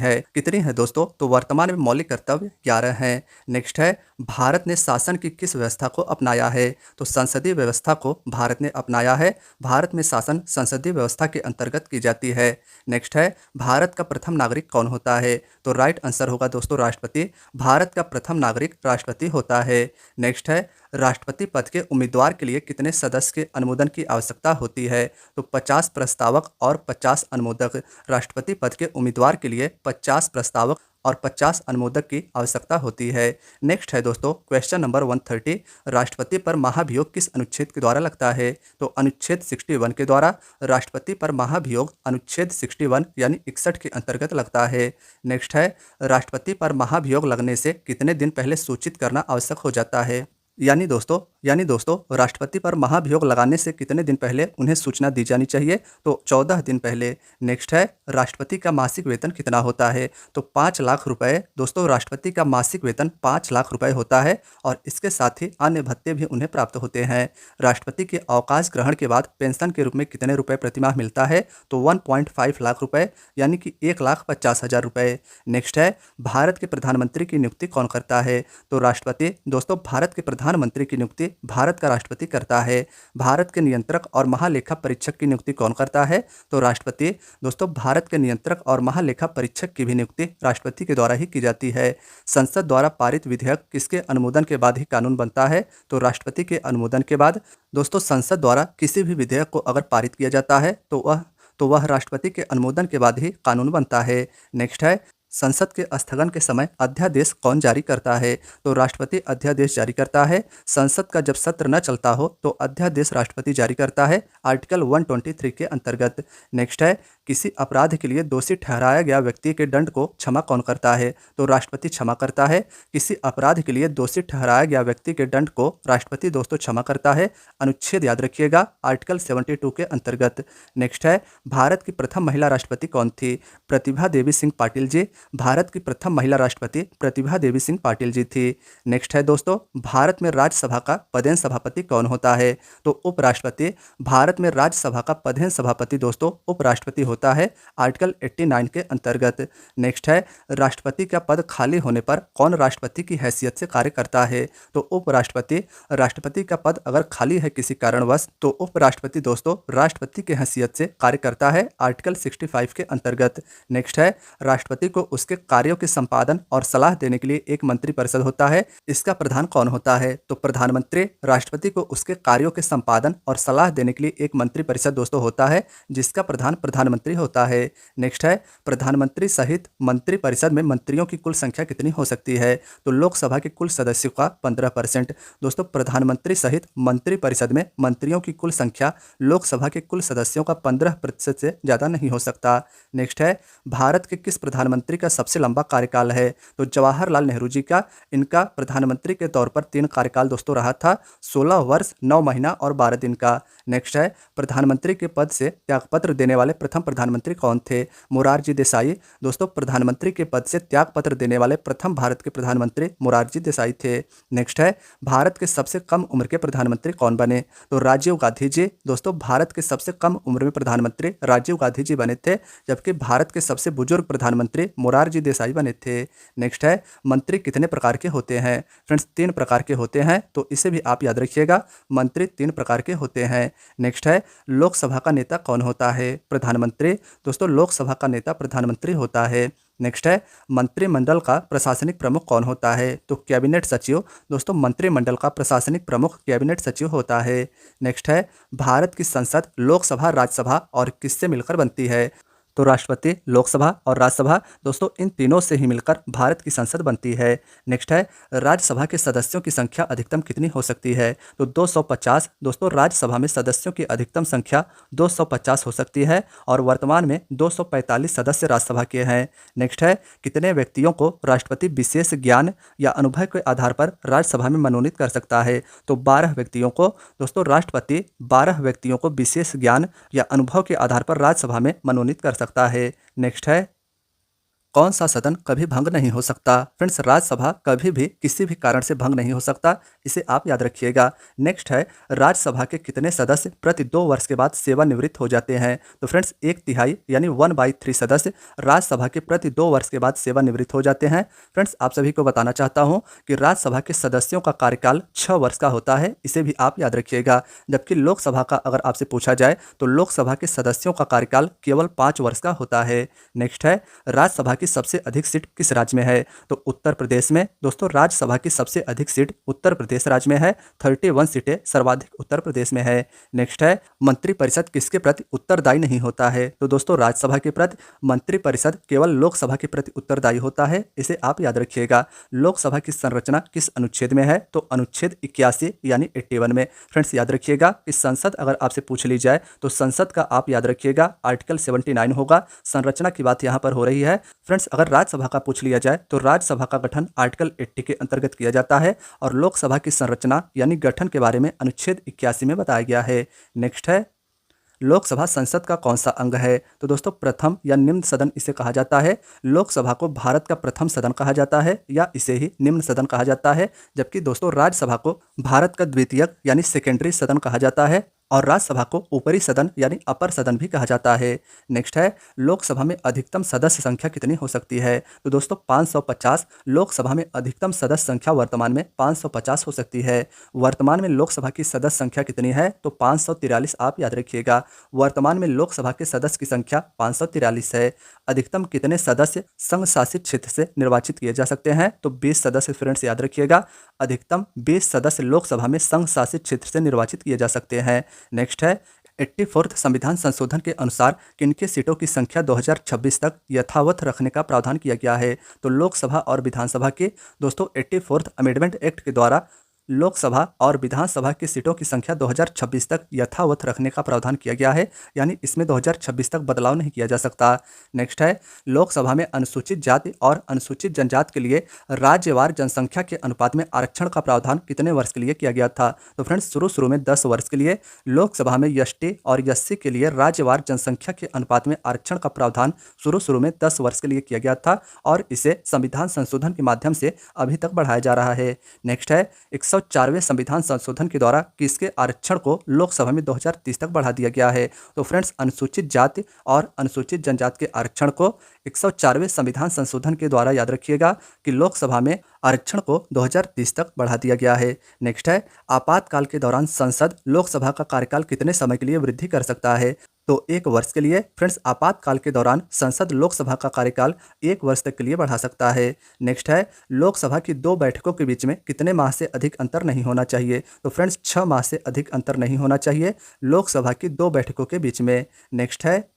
है दोस्तों, तो वर्तमान में मौलिक कर्तव्य 11 हैं। नेक्स्ट है भारत ने शासन की किस व्यवस्था को अपनाया है, तो संसदीय व्यवस्था को भारत ने अपनाया है। भारत में शासन संसदीय व्यवस्था के अंतर्गत की जाती है। नेक्स्ट है भारत का प्रथम नागरिक कौन होता है, तो राइट आंसर होगा दोस्तों राष्ट्रपति। भारत का प्रथम नागरिक राष्ट्रपति होता है। नेक्स्ट है राष्ट्रपति पद के उम्मीदवार के लिए कितने सदस्य के अनुमोदन की आवश्यकता होती है, तो 50 प्रस्तावक और 50 अनुमोदक। राष्ट्रपति पद के उम्मीदवार के लिए 50 प्रस्तावक और 50 अनुमोदक की आवश्यकता होती है। नेक्स्ट है दोस्तों क्वेश्चन नंबर 130, राष्ट्रपति पर महाभियोग किस अनुच्छेद के द्वारा लगता है, तो अनुच्छेद 61 के द्वारा। राष्ट्रपति पर महाभियोग अनुच्छेद 61 यानी 61 के अंतर्गत लगता है। नेक्स्ट है राष्ट्रपति पर महाभियोग लगने से कितने दिन पहले सूचित करना आवश्यक हो जाता है, यानी दोस्तों राष्ट्रपति पर महाभियोग लगाने से कितने दिन पहले उन्हें सूचना दी जानी चाहिए, तो 14 दिन पहले। नेक्स्ट है राष्ट्रपति का मासिक वेतन कितना होता है, तो 5 लाख रुपए। दोस्तों राष्ट्रपति का मासिक वेतन 5 लाख रुपए होता है और इसके साथ ही अन्य भत्ते भी उन्हें प्राप्त होते हैं। राष्ट्रपति के अवकाश ग्रहण के बाद पेंशन के रूप में कितने रुपए प्रतिमाह मिलता है, तो 1.5 लाख रुपए यानी कि 1,50,000 रुपए। नेक्स्ट है भारत के प्रधानमंत्री की नियुक्ति कौन करता है, तो राष्ट्रपति। दोस्तों भारत के प्रधानमंत्री की नियुक्ति नियुक्ति भारत का राष्ट्रपति करता है। भारत के नियंत्रक और महालेखा परीक्षक की नियुक्ति कौन करता है? तो राष्ट्रपति। दोस्तों, भारत के नियंत्रक और महालेखा परीक्षक की भी नियुक्ति राष्ट्रपति के द्वारा ही की जाती है। संसद द्वारा पारित विधेयक किसके अनुमोदन के बाद ही कानून बनता है? तो राष्ट्रपति के अनुमोदन के बाद। दोस्तों, संसद द्वारा किसी भी विधेयक को अगर पारित किया जाता है तो वह राष्ट्रपति के अनुमोदन के बाद ही कानून बनता है। नेक्स्ट है, संसद के स्थगन के समय अध्यादेश कौन जारी करता है? तो राष्ट्रपति अध्यादेश जारी करता है। संसद का जब सत्र न चलता हो तो अध्यादेश राष्ट्रपति जारी करता है, आर्टिकल 123 के अंतर्गत। नेक्स्ट है, किसी अपराध के लिए दोषी ठहराया गया व्यक्ति के दंड को क्षमा कौन करता है? तो राष्ट्रपति क्षमा करता है। किसी अपराध के लिए दोषी ठहराया गया व्यक्ति के दंड को राष्ट्रपति दोस्तों क्षमा करता है। अनुच्छेद याद रखिएगा, आर्टिकल 72 के अंतर्गत। नेक्स्ट है, भारत की प्रथम महिला राष्ट्रपति कौन थी? प्रतिभा देवी सिंह पाटिल जी। भारत की प्रथम महिला राष्ट्रपति प्रतिभा देवी सिंह पाटिल जी थी। नेक्स्ट है दोस्तों, भारत में राज्यसभा का पदेन सभापति कौन होता है? तो उपराष्ट्रपति। भारत में राज्यसभा का पदेन सभापति दोस्तों उपराष्ट्रपति होता है, आर्टिकल 89 के अंतर्गत। नेक्स्ट है, राष्ट्रपति का पद खाली होने पर कौन राष्ट्रपति की हैसियत से कार्य करता है? तो उपराष्ट्रपति। राष्ट्रपति का पद अगर खाली है किसी कारणवश तो उपराष्ट्रपति दोस्तों राष्ट्रपति की हैसियत से कार्य करता है, आर्टिकल 65 के अंतर्गत। नेक्स्ट है, राष्ट्रपति को उसके कार्यों के संपादन और सलाह देने के लिए एक मंत्रिपरिषद होता है। इसका प्रधान कौन होता है? तो प्रधानमंत्री। राष्ट्रपति को उसके कार्यों के संपादन और सलाह देने के लिए एक मंत्रिपरिषद दोस्तों होता है, जिसका प्रधान प्रधानमंत्री होता है। नेक्स्ट है, प्रधानमंत्री सहित मंत्रिपरिषद में मंत्रियों की कुल संख्या कितनी हो सकती है? तो लोकसभा के कुल सदस्यों का 15%। दोस्तों, प्रधानमंत्री सहित मंत्रिपरिषद में मंत्रियों की कुल संख्या लोकसभा के कुल सदस्यों का 15% से ज़्यादा नहीं हो सकता। नेक्स्ट है, भारत के किस प्रधानमंत्री का सबसे लंबा कार्यकाल है? तो जवाहरलाल नेहरू जी का। इनका प्रधानमंत्री के तौर पर 3 कार्यकाल दोस्तों रहा था, 16 वर्ष 9 महीना और 12 दिन का। नेक्स्ट है, प्रधानमंत्री के पद से त्यागपत्र देने वाले प्रथम प्रधानमंत्री कौन थे? मोरारजी देसाई। दोस्तों, प्रधानमंत्री के पद से त्यागपत्र देने वाले प्रथम भारत के प्रधानमंत्री मोरारजी देसाई थे। नेक्स्ट है, भारत के सबसे कम उम्र के प्रधानमंत्री कौन बने? तो राजीव गांधी जी। दोस्तों, भारत के सबसे कम उम्र में प्रधानमंत्री राजीव गांधी जी बने थे, जबकि भारत के सबसे बुजुर्ग प्रधानमंत्री मोरारजी देसाई बने थे। नेक्स्ट है, मंत्री कितने प्रकार के होते हैं? फ्रेंड्स, 3 प्रकार के होते हैं, तो इसे भी आप याद रखिएगा, मंत्री 3 प्रकार के होते हैं। नेक्स्ट है, लोकसभा का नेता कौन होता है? प्रधानमंत्री। दोस्तों, लोकसभा का नेता प्रधानमंत्री होता है। नेक्स्ट है, मंत्रिमंडल का प्रशासनिक प्रमुख कौन होता है? तो कैबिनेट सचिव। दोस्तों, मंत्रिमंडल का प्रशासनिक प्रमुख कैबिनेट सचिव होता है। नेक्स्ट है, भारत की संसद लोकसभा, राज्यसभा और किससे मिलकर बनती है? तो राष्ट्रपति, लोकसभा और राज्यसभा दोस्तों इन तीनों से ही मिलकर भारत की संसद बनती है। नेक्स्ट है, राज्यसभा के सदस्यों की संख्या अधिकतम कितनी हो सकती है? तो 250। दोस्तों, राज्यसभा में सदस्यों की अधिकतम संख्या 250 हो सकती है और वर्तमान में 245 सदस्य राज्यसभा के हैं। नेक्स्ट है, कितने व्यक्तियों को राष्ट्रपति विशेष ज्ञान या अनुभव के आधार पर राज्यसभा में मनोनीत कर सकता है? तो 12 व्यक्तियों को। दोस्तों, राष्ट्रपति 12 व्यक्तियों को विशेष ज्ञान या अनुभव के आधार पर राज्यसभा में मनोनीत कर सकता है। नेक्स्ट है, कौन सा सदन कभी भंग नहीं हो सकता? फ्रेंड्स, राज्यसभा कभी भी किसी भी कारण से भंग नहीं हो सकता, इसे आप याद रखिएगा। नेक्स्ट है, राज्यसभा के कितने सदस्य प्रति 2 वर्ष के बाद सेवानिवृत्त हो जाते हैं? तो फ्रेंड्स, 1/3 यानी 1/3 सदस्य राज्यसभा के प्रति 2 वर्ष के बाद सेवानिवृत्त हो जाते हैं। फ्रेंड्स, आप सभी को बताना चाहता हूं कि राज्यसभा के सदस्यों का कार्यकाल 6 वर्ष का होता है, इसे भी आप याद रखिएगा। जबकि लोकसभा का अगर आपसे पूछा जाए तो लोकसभा के सदस्यों का कार्यकाल केवल 5 वर्ष का होता है। नेक्स्ट है, राज्यसभा की सबसे अधिक सीट किस राज्य में है? तो उत्तर प्रदेश में। दोस्तों, राज्यसभा की सबसे अधिक सीट उत्तर प्रदेश राज्य में है, 31 सीटें सर्वाधिक उत्तर प्रदेश में है। नेक्स्ट है, मंत्रिपरिषद किसके प्रति उत्तरदायी नहीं होता है? तो दोस्तों, राज्यसभा के प्रति। मंत्रिपरिषद केवल लोकसभा के प्रति उत्तरदायी होता है, इसे आप याद रखिएगा। लोकसभा की संरचना किस अनुच्छेद में है? तो अनुच्छेद 81 यानी 81 में। फ्रेंड्स, याद रखिएगा कि संसद अगर आपसे पूछ ली जाए तो संसद का आप याद रखिएगा आर्टिकल 79 होगा। संरचना की बात यहाँ पर हो रही है। फ्रेंड्स, अगर राज्यसभा का पूछ लिया जाए तो राज्यसभा का गठन आर्टिकल 80 के अंतर्गत किया जाता है और लोकसभा की संरचना यानी गठन के बारे में अनुच्छेद 81 में बताया गया है। नेक्स्ट है, लोकसभा संसद का कौन सा अंग है? तो दोस्तों, प्रथम या निम्न सदन इसे कहा जाता है। लोकसभा को भारत का प्रथम सदन कहा जाता है या इसे ही निम्न सदन कहा जाता है, जबकि दोस्तों राज्यसभा को भारत का द्वितीयक यानी सेकेंडरी सदन कहा जाता है। और राज्यसभा को ऊपरी सदन यानी अपर सदन भी कहा जाता है। नेक्स्ट है, लोकसभा में अधिकतम सदस्य संख्या कितनी हो सकती है? तो दोस्तों 550। लोकसभा में अधिकतम सदस्य संख्या वर्तमान में 550 हो सकती है। वर्तमान में लोकसभा की सदस्य संख्या कितनी है? तो 543। आप याद रखिएगा, वर्तमान में लोकसभा के सदस्य की संख्या 543 है। अधिकतम कितने सदस्य संघ शासित क्षेत्र से निर्वाचित किए जा सकते हैं? तो 20 सदस्य फ्रेंड्स, याद रखिएगा, अधिकतम 20 सदस्य लोकसभा में संघ शासित क्षेत्र से निर्वाचित किए जा सकते हैं। नेक्स्ट है, 84th संविधान संशोधन के अनुसार किनके सीटों की संख्या 2026 तक यथावत रखने का प्रावधान किया गया है? तो लोकसभा और विधानसभा के दोस्तों 84th अमेंडमेंट एक्ट के द्वारा लोकसभा और विधानसभा की सीटों की संख्या 2026 तक यथावत रखने का प्रावधान किया गया है, यानी इसमें 2026 तक बदलाव नहीं किया जा सकता। नेक्स्ट है, लोकसभा में अनुसूचित जाति और अनुसूचित जनजाति के लिए राज्यवार जनसंख्या के अनुपात में आरक्षण का प्रावधान कितने वर्ष के लिए किया गया था? तो फ्रेंड्स, शुरू में 10 वर्ष के लिए लोकसभा में एसटी और एससी के लिए राज्यवार जनसंख्या के अनुपात में आरक्षण का प्रावधान शुरू में 10 वर्ष के लिए किया गया था और इसे संविधान संशोधन के माध्यम से अभी तक बढ़ाया जा रहा है। नेक्स्ट है, 104वें संविधान संशोधन के द्वारा किसके आरक्षण को लोकसभा में 2030 तक बढ़ा दिया गया है? तो फ्रेंड्स, अनुसूचित जाति और अनुसूचित जनजाति के आरक्षण को 104वें संविधान संशोधन के द्वारा, याद रखिएगा, कि लोकसभा में आरक्षण को 2030 तक बढ़ा दिया गया है। नेक्स्ट है, आपातकाल के दौरान संसद लोकसभा का कार्यकाल कितने समय के लिए वृद्धि कर सकता है? तो 1 वर्ष के लिए। फ्रेंड्स, आपातकाल के दौरान संसद लोकसभा का कार्यकाल 1 वर्ष तक के लिए बढ़ा सकता है। नेक्स्ट है, लोकसभा की 2 बैठकों के बीच में कितने माह से अधिक अंतर नहीं होना चाहिए? तो फ्रेंड्स, 6 माह से अधिक अंतर नहीं होना चाहिए लोकसभा की 2 बैठकों के बीच में। नेक्स्ट है,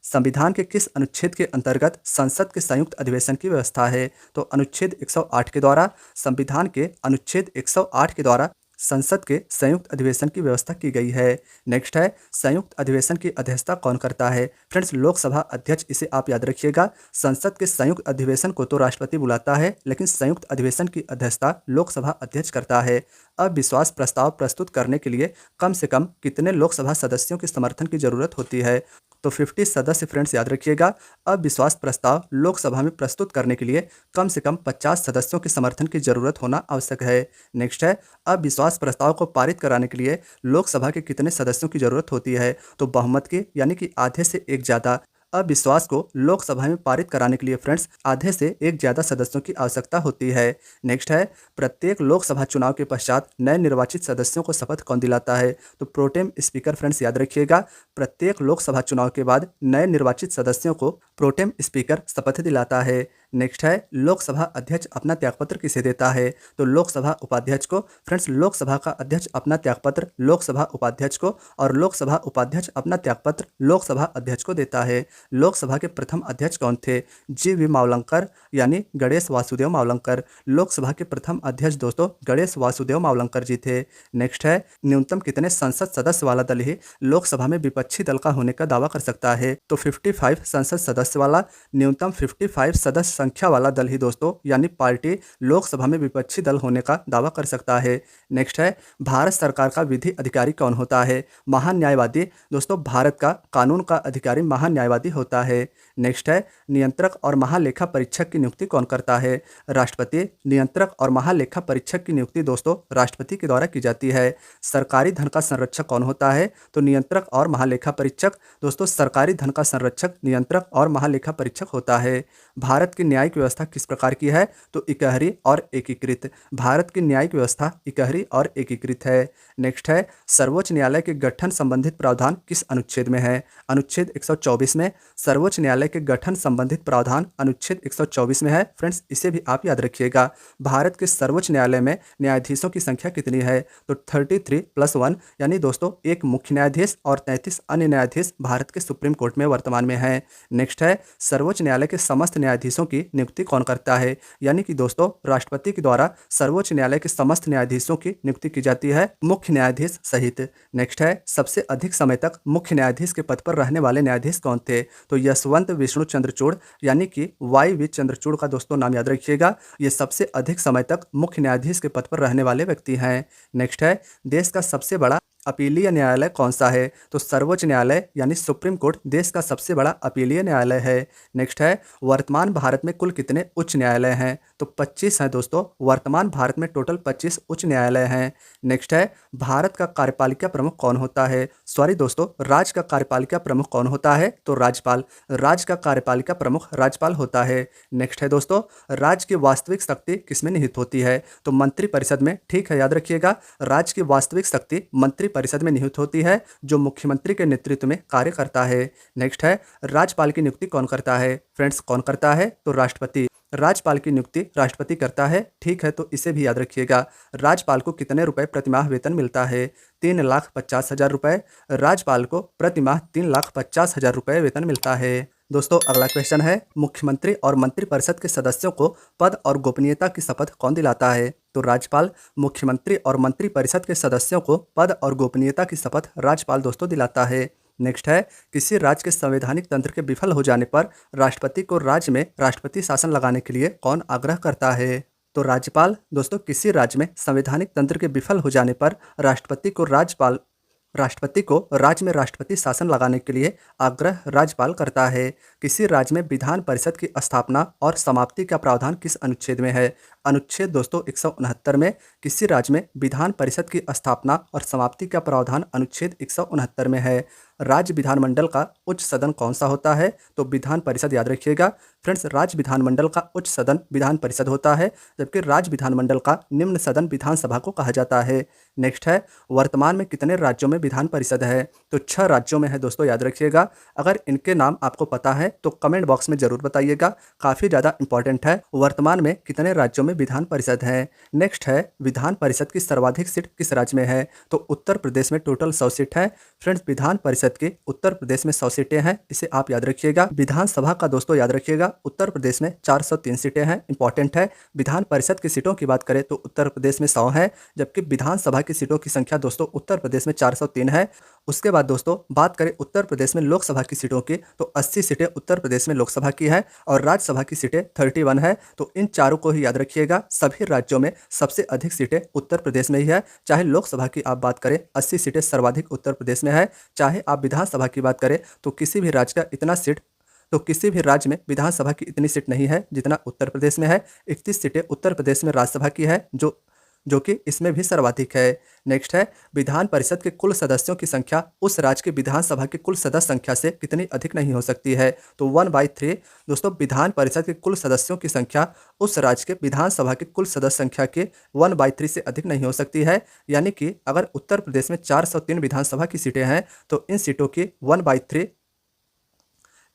संविधान के किस अनुच्छेद के अंतर्गत संसद के संयुक्त अधिवेशन की व्यवस्था है? तो अनुच्छेद 108 के द्वारा, संविधान के अनुच्छेद 108 के द्वारा संसद के संयुक्त अधिवेशन की व्यवस्था की गई है। नेक्स्ट है, संयुक्त अधिवेशन की अध्यक्षता कौन करता है? फ्रेंड्स, लोकसभा अध्यक्ष, इसे आप याद रखिएगा। संसद के संयुक्त अधिवेशन को तो राष्ट्रपति बुलाता है, लेकिन संयुक्त अधिवेशन की अध्यक्षता लोकसभा अध्यक्ष करता है। अविश्वास प्रस्ताव प्रस्तुत करने के लिए कम से कम कितने लोकसभा सदस्यों के समर्थन की जरूरत होती है? तो 50 सदस्य, फ्रेंड्स, याद रखिएगा। अविश्वास प्रस्ताव लोकसभा में प्रस्तुत करने के लिए कम से कम 50 सदस्यों के समर्थन की जरूरत होना आवश्यक है। नेक्स्ट है, अविश्वास प्रस्ताव को पारित कराने के लिए लोकसभा के कितने सदस्यों की जरूरत होती है? तो बहुमत की, यानी कि आधे से एक ज़्यादा। अविश्वास को लोकसभा में पारित कराने के लिए फ्रेंड्स आधे से एक ज़्यादा सदस्यों की आवश्यकता होती है। नेक्स्ट है, प्रत्येक लोकसभा चुनाव के पश्चात नए निर्वाचित सदस्यों को शपथ कौन दिलाता है? तो प्रोटेम स्पीकर, फ्रेंड्स, याद रखिएगा। प्रत्येक लोकसभा चुनाव के बाद नए निर्वाचित सदस्यों को प्रोटेम स्पीकर शपथ दिलाता है। नेक्स्ट है, लोकसभा अध्यक्ष अपना त्यागपत्र किसे देता है? तो लोकसभा उपाध्यक्ष को। फ्रेंड्स, लोकसभा का अध्यक्ष अपना त्यागपत्र लोकसभा उपाध्यक्ष को और लोकसभा उपाध्यक्ष अपना त्यागपत्र लोकसभा अध्यक्ष को देता है। लोकसभा के प्रथम अध्यक्ष कौन थे? जी.वी. मावलंकर, यानी गणेश वासुदेव मावलंकर। लोकसभा के प्रथम अध्यक्ष दोस्तों गणेश वासुदेव मावलंकर जी थे। नेक्स्ट है, न्यूनतम कितने संसद सदस्य वाला दल ही लोकसभा में विपक्षी दल का होने का दावा कर सकता है? तो 55 संसद सदस्य वाला, न्यूनतम 55 सदस्य संख्या वाला दल ही दोस्तों, यानी पार्टी, लोकसभा में विपक्षी दल होने का दावा कर सकता है। नेक्स्ट है, भारत सरकार का विधि अधिकारी कौन होता है? महान्यायवादी। दोस्तों, भारत का कानून का अधिकारी महान्यायवादी होता है। नेक्स्ट है, नियंत्रक और महालेखा परीक्षक की नियुक्ति कौन करता है? राष्ट्रपति। नियंत्रक और महालेखा परीक्षक की नियुक्ति दोस्तों राष्ट्रपति के द्वारा की जाती है। सरकारी धन का संरक्षक कौन होता है? तो नियंत्रक और महालेखा परीक्षक दोस्तों सरकारी धन का संरक्षक नियंत्रक और महालेखा परीक्षक होता है। भारत की न्यायिक व्यवस्था किस प्रकार की है? तो इकहरी और एकीकृत। भारत की न्यायिक व्यवस्था इकहरी और एकीकृत है। नेक्स्ट है, सर्वोच्च न्यायालय के गठन संबंधित प्रावधान किस अनुच्छेद में है? अनुच्छेद 124 में। सर्वोच्च न्यायालय के गठन संबंधित प्रावधान अनुच्छेद 124 में है। फ्रेंड्स, इसे भी आप याद रखिएगा। भारत के सर्वोच्च न्यायालय में न्यायाधीशों की संख्या कितनी है? तो 33+1, यानी दोस्तों एक मुख्य न्यायाधीश और 33 अन्य न्यायाधीश भारत के सुप्रीम कोर्ट में वर्तमान में है। नेक्स्ट है, सर्वोच्च न्यायालय के समस्त न्यायाधीशों की नियुक्ति कौन करता है? यानी कि दोस्तों राष्ट्रपति के द्वारा सर्वोच्च न्यायालय के समस्त न्यायाधीशों की नियुक्ति की जाती है, मुख्य न्यायाधीश सहित। नेक्स्ट है, सबसे अधिक समय तक मुख्य न्यायाधीश के पद पर रहने वाले न्यायाधीश कौन थे? तो यशवंत विष्णु चंद्रचूड़, यानी कि वाई.वी. चंद्रचूड़ का दोस्तों नाम याद रखिएगा। ये सबसे अधिक समय तक मुख्य न्यायाधीश के पद पर रहने वाले व्यक्ति हैं। नेक्स्ट है, देश का सबसे बड़ा अपीलीय न्यायालय कौन सा है? तो सर्वोच्च न्यायालय यानी सुप्रीम कोर्ट देश का सबसे बड़ा अपीलीय न्यायालय है। नेक्स्ट है, वर्तमान भारत में कुल कितने उच्च न्यायालय हैं? तो 25 हैं दोस्तों। वर्तमान भारत में टोटल 25 उच्च न्यायालय हैं। नेक्स्ट है, भारत का कार्यपालिका प्रमुख कौन होता है? सॉरी दोस्तों, राज्य का कार्यपालिका प्रमुख कौन होता है? तो राज्यपाल। राज्य का कार्यपालिका प्रमुख राज्यपाल होता है। नेक्स्ट है दोस्तों, राज्य की वास्तविक शक्ति किसमें निहित होती है? तो मंत्रिपरिषद में। ठीक है, याद रखिएगा, राज्य की वास्तविक शक्ति मंत्रिपरिषद में निहित होती है, जो मुख्यमंत्री के नेतृत्व में कार्य करता है। नेक्स्ट है, राज्यपाल की नियुक्ति कौन करता है? फ्रेंड्स, कौन करता है? तो राष्ट्रपति। राज्यपाल की नियुक्ति राष्ट्रपति करता है। ठीक है, तो इसे भी याद रखिएगा। राज्यपाल को कितने रुपए प्रतिमाह वेतन मिलता है? 3,50,000 रुपए। राज्यपाल को प्रतिमाह 3,50,000 रुपए वेतन मिलता है। दोस्तों, अगला क्वेश्चन है, मुख्यमंत्री और मंत्रिपरिषद के सदस्यों को पद और गोपनीयता की शपथ कौन दिलाता है? तो राज्यपाल। मुख्यमंत्री और मंत्रिपरिषद के सदस्यों को पद और गोपनीयता की शपथ राज्यपाल दोस्तों दिलाता है। नेक्स्ट है, किसी राज्य के संवैधानिक तंत्र के विफल हो जाने पर राष्ट्रपति को राज्य में राष्ट्रपति शासन लगाने के लिए कौन आग्रह करता है? तो राज्यपाल। दोस्तों, किसी राज्य में संवैधानिक तंत्र के विफल हो जाने पर राष्ट्रपति को राज्य में राष्ट्रपति शासन लगाने के लिए आग्रह राज्यपाल करता है। किसी राज्य में विधान परिषद की स्थापना और समाप्ति का प्रावधान किस अनुच्छेद में है? अनुच्छेद दोस्तों 169 में किसी राज्य में विधान परिषद की स्थापना और समाप्ति का प्रावधान अनुच्छेद 169 में है। राज्य विधानमंडल का उच्च सदन कौन सा होता है? तो विधान परिषद, याद रखिएगा फ्रेंड्स। राज्य विधानमंडल का उच्च सदन विधान परिषद होता है, जबकि राज्य विधानमंडल का निम्न सदन विधानसभा को कहा जाता है। नेक्स्ट है, वर्तमान में कितने राज्यों में विधान परिषद है? तो 6 राज्यों में है दोस्तों, याद रखिएगा। अगर इनके नाम आपको पता है तो कमेंट बॉक्स में जरूर बताइएगा, काफ़ी ज़्यादा इंपॉर्टेंट है। वर्तमान में कितने राज्यों में विधान परिषद है? नेक्स्ट है, विधान परिषद की सर्वाधिक सीट किस राज्य में है? तो उत्तर प्रदेश में टोटल 100 सीट है। फ्रेंड्स, विधान परिषद की उत्तर प्रदेश में 100 सीटें हैं, इसे आप याद रखिएगा। विधानसभा का दोस्तों याद रखिएगा, उत्तर प्रदेश में 403 सीटें हैं, इंपॉर्टेंट है। विधान परिषद की सीटों की बात करें तो उत्तर प्रदेश में 100 है, जबकि विधानसभा की सीटों की संख्या दोस्तों उत्तर प्रदेश में 403 है। उसके बाद दोस्तों बात करें उत्तर प्रदेश में लोकसभा की सीटों की, तो 80 सीटें उत्तर प्रदेश में लोकसभा की है और राज्यसभा की सीटें 31 है। तो इन चारों को ही याद रखिएगा। सभी राज्यों में सबसे अधिक सीटें उत्तर प्रदेश में ही है। चाहे लोकसभा की आप बात करें, 80 सीटें सर्वाधिक उत्तर प्रदेश में है। चाहे आप विधानसभा की बात करें तो किसी भी राज्य का इतना सीट तो किसी भी राज्य में विधानसभा की इतनी सीट नहीं है जितना उत्तर प्रदेश में है। 31 सीटें उत्तर प्रदेश में राज्यसभा की है, जो कि इसमें भी सर्वाधिक है। नेक्स्ट है, विधान परिषद के कुल सदस्यों की संख्या उस राज्य के विधानसभा की कुल सदस्य संख्या से कितनी अधिक नहीं हो सकती है? तो 1/3। दोस्तों, विधान परिषद के कुल सदस्यों की संख्या उस राज्य के विधानसभा की कुल सदस्य संख्या के 1/3 से अधिक नहीं हो सकती है। यानी कि अगर उत्तर प्रदेश में 403 विधानसभा की सीटें हैं तो इन सीटों की 1/3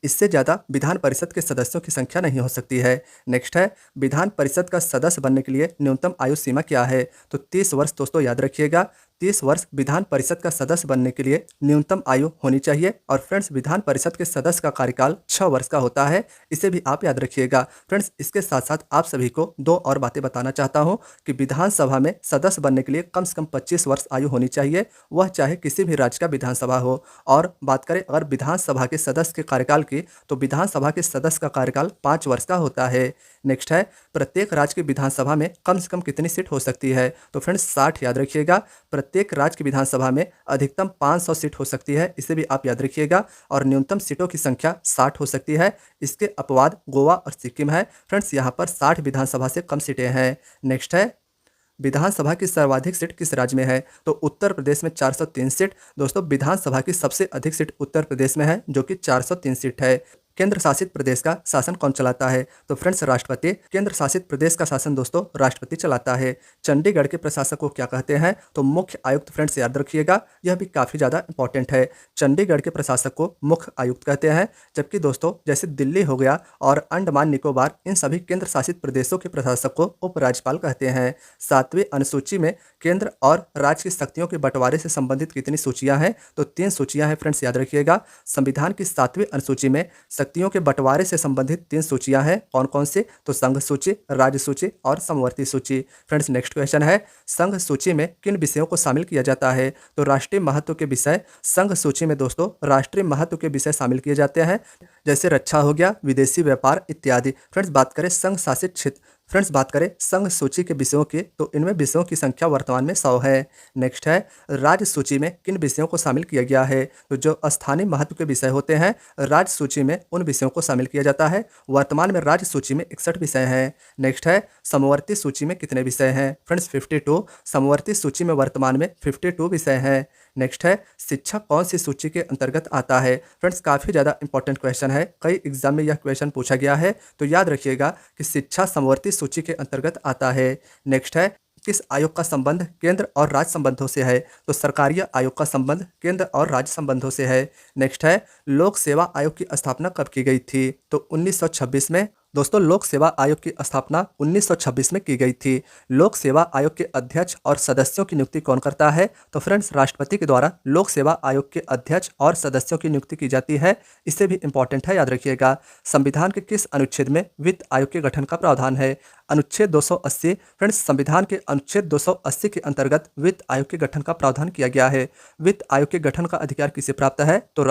इससे ज़्यादा विधान परिषद के सदस्यों की संख्या नहीं हो सकती है। नेक्स्ट है, विधान परिषद का सदस्य बनने के लिए न्यूनतम आयु सीमा क्या है? तो 30 वर्ष दोस्तों, याद रखिएगा। 30 वर्ष विधान परिषद का सदस्य बनने के लिए न्यूनतम आयु होनी चाहिए। और फ्रेंड्स, विधान परिषद के सदस्य का कार्यकाल 6 वर्ष का होता है, इसे भी आप याद रखिएगा। फ्रेंड्स, इसके साथ साथ आप सभी को 2 और बातें बताना चाहता हूँ कि विधानसभा में सदस्य बनने के लिए कम से कम 25 वर्ष आयु होनी चाहिए, वह चाहे किसी भी राज्य का विधानसभा हो। और बात करें अगर विधानसभा के सदस्य के कार्यकाल की, तो विधानसभा के सदस्य का कार्यकाल 5 वर्ष का होता है। नेक्स्ट है, प्रत्येक राज्य की विधानसभा में कम से कम कितनी सीट हो सकती है? तो फ्रेंड्स 60 याद रखिएगा। प्रत्येक राज्य की विधानसभा में अधिकतम 500 सीट हो सकती है, इसे भी आप याद रखिएगा। और न्यूनतम सीटों की संख्या 60 हो सकती है। इसके अपवाद गोवा और सिक्किम है। फ्रेंड्स, यहाँ पर 60 विधानसभा से कम सीटें हैं। नेक्स्ट है, विधानसभा की सर्वाधिक सीट किस राज्य में है? तो उत्तर प्रदेश में 403 सीट। दोस्तों, विधानसभा की सबसे अधिक सीट उत्तर प्रदेश में है, जो कि 403 सीट है। केंद्र शासित प्रदेश का शासन कौन चलाता है? तो फ्रेंड्स, राष्ट्रपति। केंद्र शासित प्रदेश का शासन दोस्तों राष्ट्रपति चलाता है। चंडीगढ़ के प्रशासक को क्या कहते हैं? तो मुख्य आयुक्त। फ्रेंड्स, याद रखिएगा, यह भी काफ़ी ज़्यादा इंपॉर्टेंट है। चंडीगढ़ के प्रशासक को मुख्य आयुक्त कहते हैं, जबकि दोस्तों जैसे दिल्ली हो गया और अंडमान निकोबार, इन सभी केंद्र शासित प्रदेशों के प्रशासक को उपराज्यपाल कहते हैं। 7वीं अनुसूची में केंद्र और राज्य की शक्तियों के बंटवारे से संबंधित कितनी सूचियां हैं? तो 3 सूचियां हैं। फ्रेंड्स, याद रखिएगा, संविधान की 7वीं अनुसूची में शक्तियों के बंटवारे से संबंधित 3 सूचियां हैं। कौन कौन सी? तो संघ सूची, राज्य सूची और समवर्ती सूची। फ्रेंड्स, नेक्स्ट क्वेश्चन है, संघ सूची में किन विषयों को शामिल किया जाता है? तो राष्ट्रीय महत्व के विषय संघ सूची में दोस्तों राष्ट्रीय महत्व के विषय शामिल किए जाते हैं, जैसे रक्षा हो गया, विदेशी व्यापार इत्यादि। फ्रेंड्स, बात करें संघ शासित क्षेत्र फ्रेंड्स बात करें संघ सूची के विषयों की, तो इनमें विषयों की संख्या वर्तमान में 100 है। नेक्स्ट है राज्य सूची में किन विषयों को शामिल किया गया है, तो जो स्थानीय महत्व के विषय होते हैं राज्य सूची में उन विषयों को शामिल किया जाता है। वर्तमान में राज्य सूची में 61 विषय हैं। नेक्स्ट है समवर्ती सूची में कितने विषय हैं, फ्रेंड्स 52। समवर्ती सूची में वर्तमान में 52 विषय हैं। नेक्स्ट है शिक्षा कौन सी सूची के अंतर्गत आता है, फ्रेंड्स काफ़ी ज़्यादा इंपॉर्टेंट क्वेश्चन है, कई एग्जाम में यह क्वेश्चन पूछा गया है, तो याद रखिएगा कि शिक्षा समवर्ती सूची के अंतर्गत आता है। नेक्स्ट है किस आयोग का संबंध केंद्र और राज्य संबंधों से है, तो सरकारी आयोग का संबंध केंद्र और राज्य संबंधों से है। नेक्स्ट है लोक सेवा आयोग की स्थापना कब की गई थी, तो 1926 में। दोस्तों लोक सेवा आयोग की स्थापना 1926 में की गई थी। लोक सेवा आयोग के अध्यक्ष और सदस्यों की नियुक्ति कौन करता है, तो फ्रेंड्स राष्ट्रपति के द्वारा लोक सेवा आयोग के अध्यक्ष और सदस्यों की नियुक्ति की जाती है। इससे भी इंपॉर्टेंट है, याद रखिएगा। संविधान के किस अनुच्छेद में वित्त आयोग के गठन का प्रावधान है, अनुच्छेद 280। फ्रेंड्स संविधान के अनुच्छेद 280 के अंतर्गत वित्त आयोग के गठन का प्रावधान किया गया है। वित्त आयोग के गठन का अधिकार किसे प्राप्त है, तो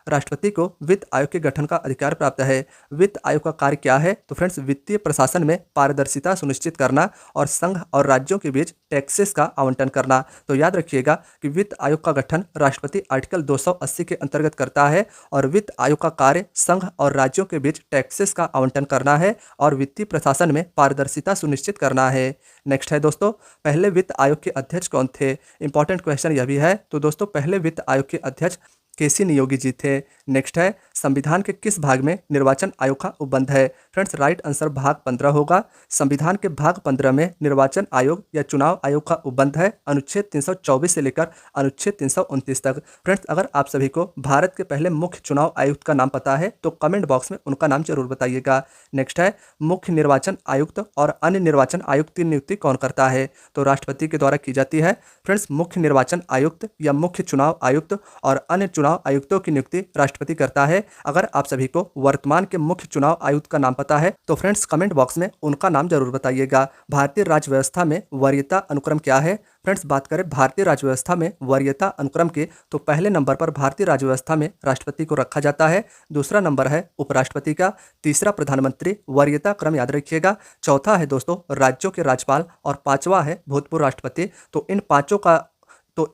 राष्ट्रपति को वित्त आयोग के गठन का अधिकार प्राप्त है। वित्त आयोग का कार्य क्या है, तो फ्रेंड्स वित्तीय प्रशासन में पारदर्शिता सुनिश्चित करना और संघ और राज्यों के बीच टैक्सेस का आवंटन करना। तो याद रखिएगा कि वित्त आयोग का गठन राष्ट्रपति आर्टिकल 280 के अंतर्गत करता है और वित्त आयोग का कार्य संघ और राज्यों के बीच टैक्सेस का आवंटन करना है और वित्तीय प्रशासन में पारदर्शिता सुनिश्चित करना है। नेक्स्ट है दोस्तों पहले वित्त आयोग के अध्यक्ष कौन थे, इंपॉर्टेंट क्वेश्चन यह भी है। तो दोस्तों पहले वित्त आयोग के अध्यक्ष केसी नियोगी जी थे। नेक्स्ट है संविधान के किस भाग में निर्वाचन आयोग का उपबंध है, फ्रेंड्स राइट आंसर भाग 15 होगा। संविधान के भाग 15 में निर्वाचन आयोग या चुनाव आयोग का उपबंध है अनुच्छेद 324 से लेकर अनुच्छेद 329 तक। फ्रेंड्स अगर आप सभी को भारत के पहले मुख्य चुनाव आयुक्त का नाम पता है तो कमेंट बॉक्स में उनका नाम जरूर बताइएगा। नेक्स्ट है मुख्य निर्वाचन आयुक्त और अन्य निर्वाचन आयुक्त की नियुक्ति कौन करता है, तो राष्ट्रपति के द्वारा की जाती है। फ्रेंड्स मुख्य निर्वाचन आयुक्त या मुख्य चुनाव आयुक्त और अन्य चुनाव आयुक्तों की नियुक्ति राष्ट्रपति करता है। अगर आप सभी को वर्तमान के मुख्य चुनाव आयुक्त का नाम पता है तो फ्रेंड्स कमेंट बॉक्स में उनका नाम जरूर बताइएगा। भारतीय राज्य व्यवस्था में वरीयता अनुक्रम क्या है, फ्रेंड्स बात करें भारतीय राज्य व्यवस्था में वरीयता अनुक्रम के, तो पहले नंबर पर भारतीय राज्य व्यवस्था में राष्ट्रपति को रखा जाता है, दूसरा नंबर है उपराष्ट्रपति का, तीसरा प्रधानमंत्री, वरीयता क्रम याद रखिएगा, चौथा है दोस्तों राज्यों के राज्यपाल और पांचवा है भूतपूर्व राष्ट्रपति। तो इन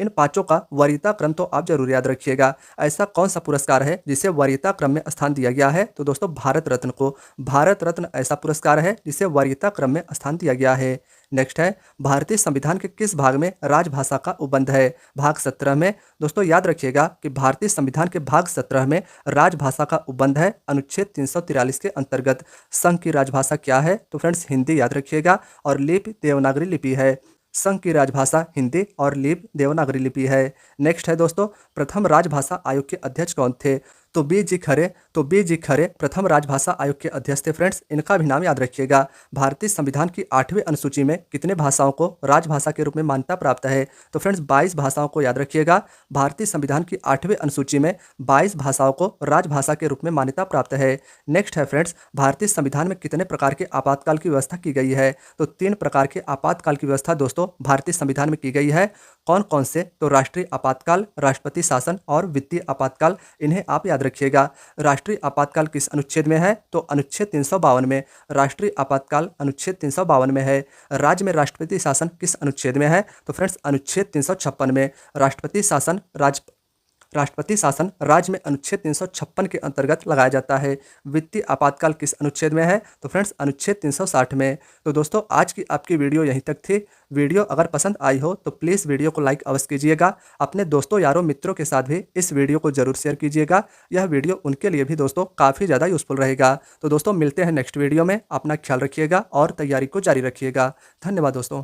पांचों का वरीयता क्रम तो आप जरूर याद रखिएगा। ऐसा कौन सा पुरस्कार है जिसे वरीयता क्रम में स्थान दिया गया है, तो दोस्तों भारत रत्न को। भारत रत्न ऐसा पुरस्कार है जिसे वरीयता क्रम में स्थान दिया गया है। नेक्स्ट है भारतीय संविधान के किस भाग में राजभाषा का उपबंध है, भाग 17 में। दोस्तों याद रखिएगा कि भारतीय संविधान के भाग 17 में राजभाषा का उपबंध है अनुच्छेद 343 के अंतर्गत। संघ की राजभाषा क्या है, तो फ्रेंड्स हिंदी याद रखिएगा और लिपि देवनागरी लिपि है। संघ की राजभाषा हिंदी और लिपि देवनागरी लिपि है। नेक्स्ट है दोस्तों प्रथम राजभाषा आयोग के अध्यक्ष कौन थे, तो बी जी खरे प्रथम राजभाषा आयोग के अध्यक्ष थे। फ्रेंड्स इनका भी नाम याद रखिएगा। भारतीय संविधान की 8वीं अनुसूची में कितने भाषाओं को राजभाषा के रूप में मान्यता प्राप्त है, तो फ्रेंड्स 22 भाषाओं को याद रखिएगा। भारतीय संविधान की 8वीं अनुसूची में 22 भाषाओं को राजभाषा के रूप में मान्यता प्राप्त है। नेक्स्ट है फ्रेंड्स भारतीय संविधान में कितने प्रकार के आपातकाल की व्यवस्था की गई है, तो 3 प्रकार के आपातकाल की व्यवस्था दोस्तों भारतीय संविधान में की गई है। कौन कौन से, तो राष्ट्रीय आपातकाल, राष्ट्रपति शासन और वित्तीय आपातकाल, इन्हें आप याद रखिएगा। राष्ट्रीय आपातकाल किस अनुच्छेद में है, तो अनुच्छेद 352 में। राष्ट्रीय आपातकाल अनुच्छेद 352 में है। राज्य में राष्ट्रपति शासन किस अनुच्छेद में है, तो फ्रेंड्स अनुच्छेद 356 में। राष्ट्रपति शासन राज्य में अनुच्छेद 356 के अंतर्गत लगाया जाता है। वित्तीय आपातकाल किस अनुच्छेद में है, तो फ्रेंड्स अनुच्छेद 360 में। तो दोस्तों आज की आपकी वीडियो यहीं तक थी। वीडियो अगर पसंद आई हो तो प्लीज़ वीडियो को लाइक अवश्य कीजिएगा। अपने दोस्तों यारों मित्रों के साथ भी इस वीडियो को जरूर शेयर कीजिएगा। यह वीडियो उनके लिए भी दोस्तों काफ़ी ज़्यादा यूजफुल रहेगा। तो दोस्तों मिलते हैं नेक्स्ट वीडियो में। अपना ख्याल रखिएगा और तैयारी को जारी रखिएगा। धन्यवाद दोस्तों।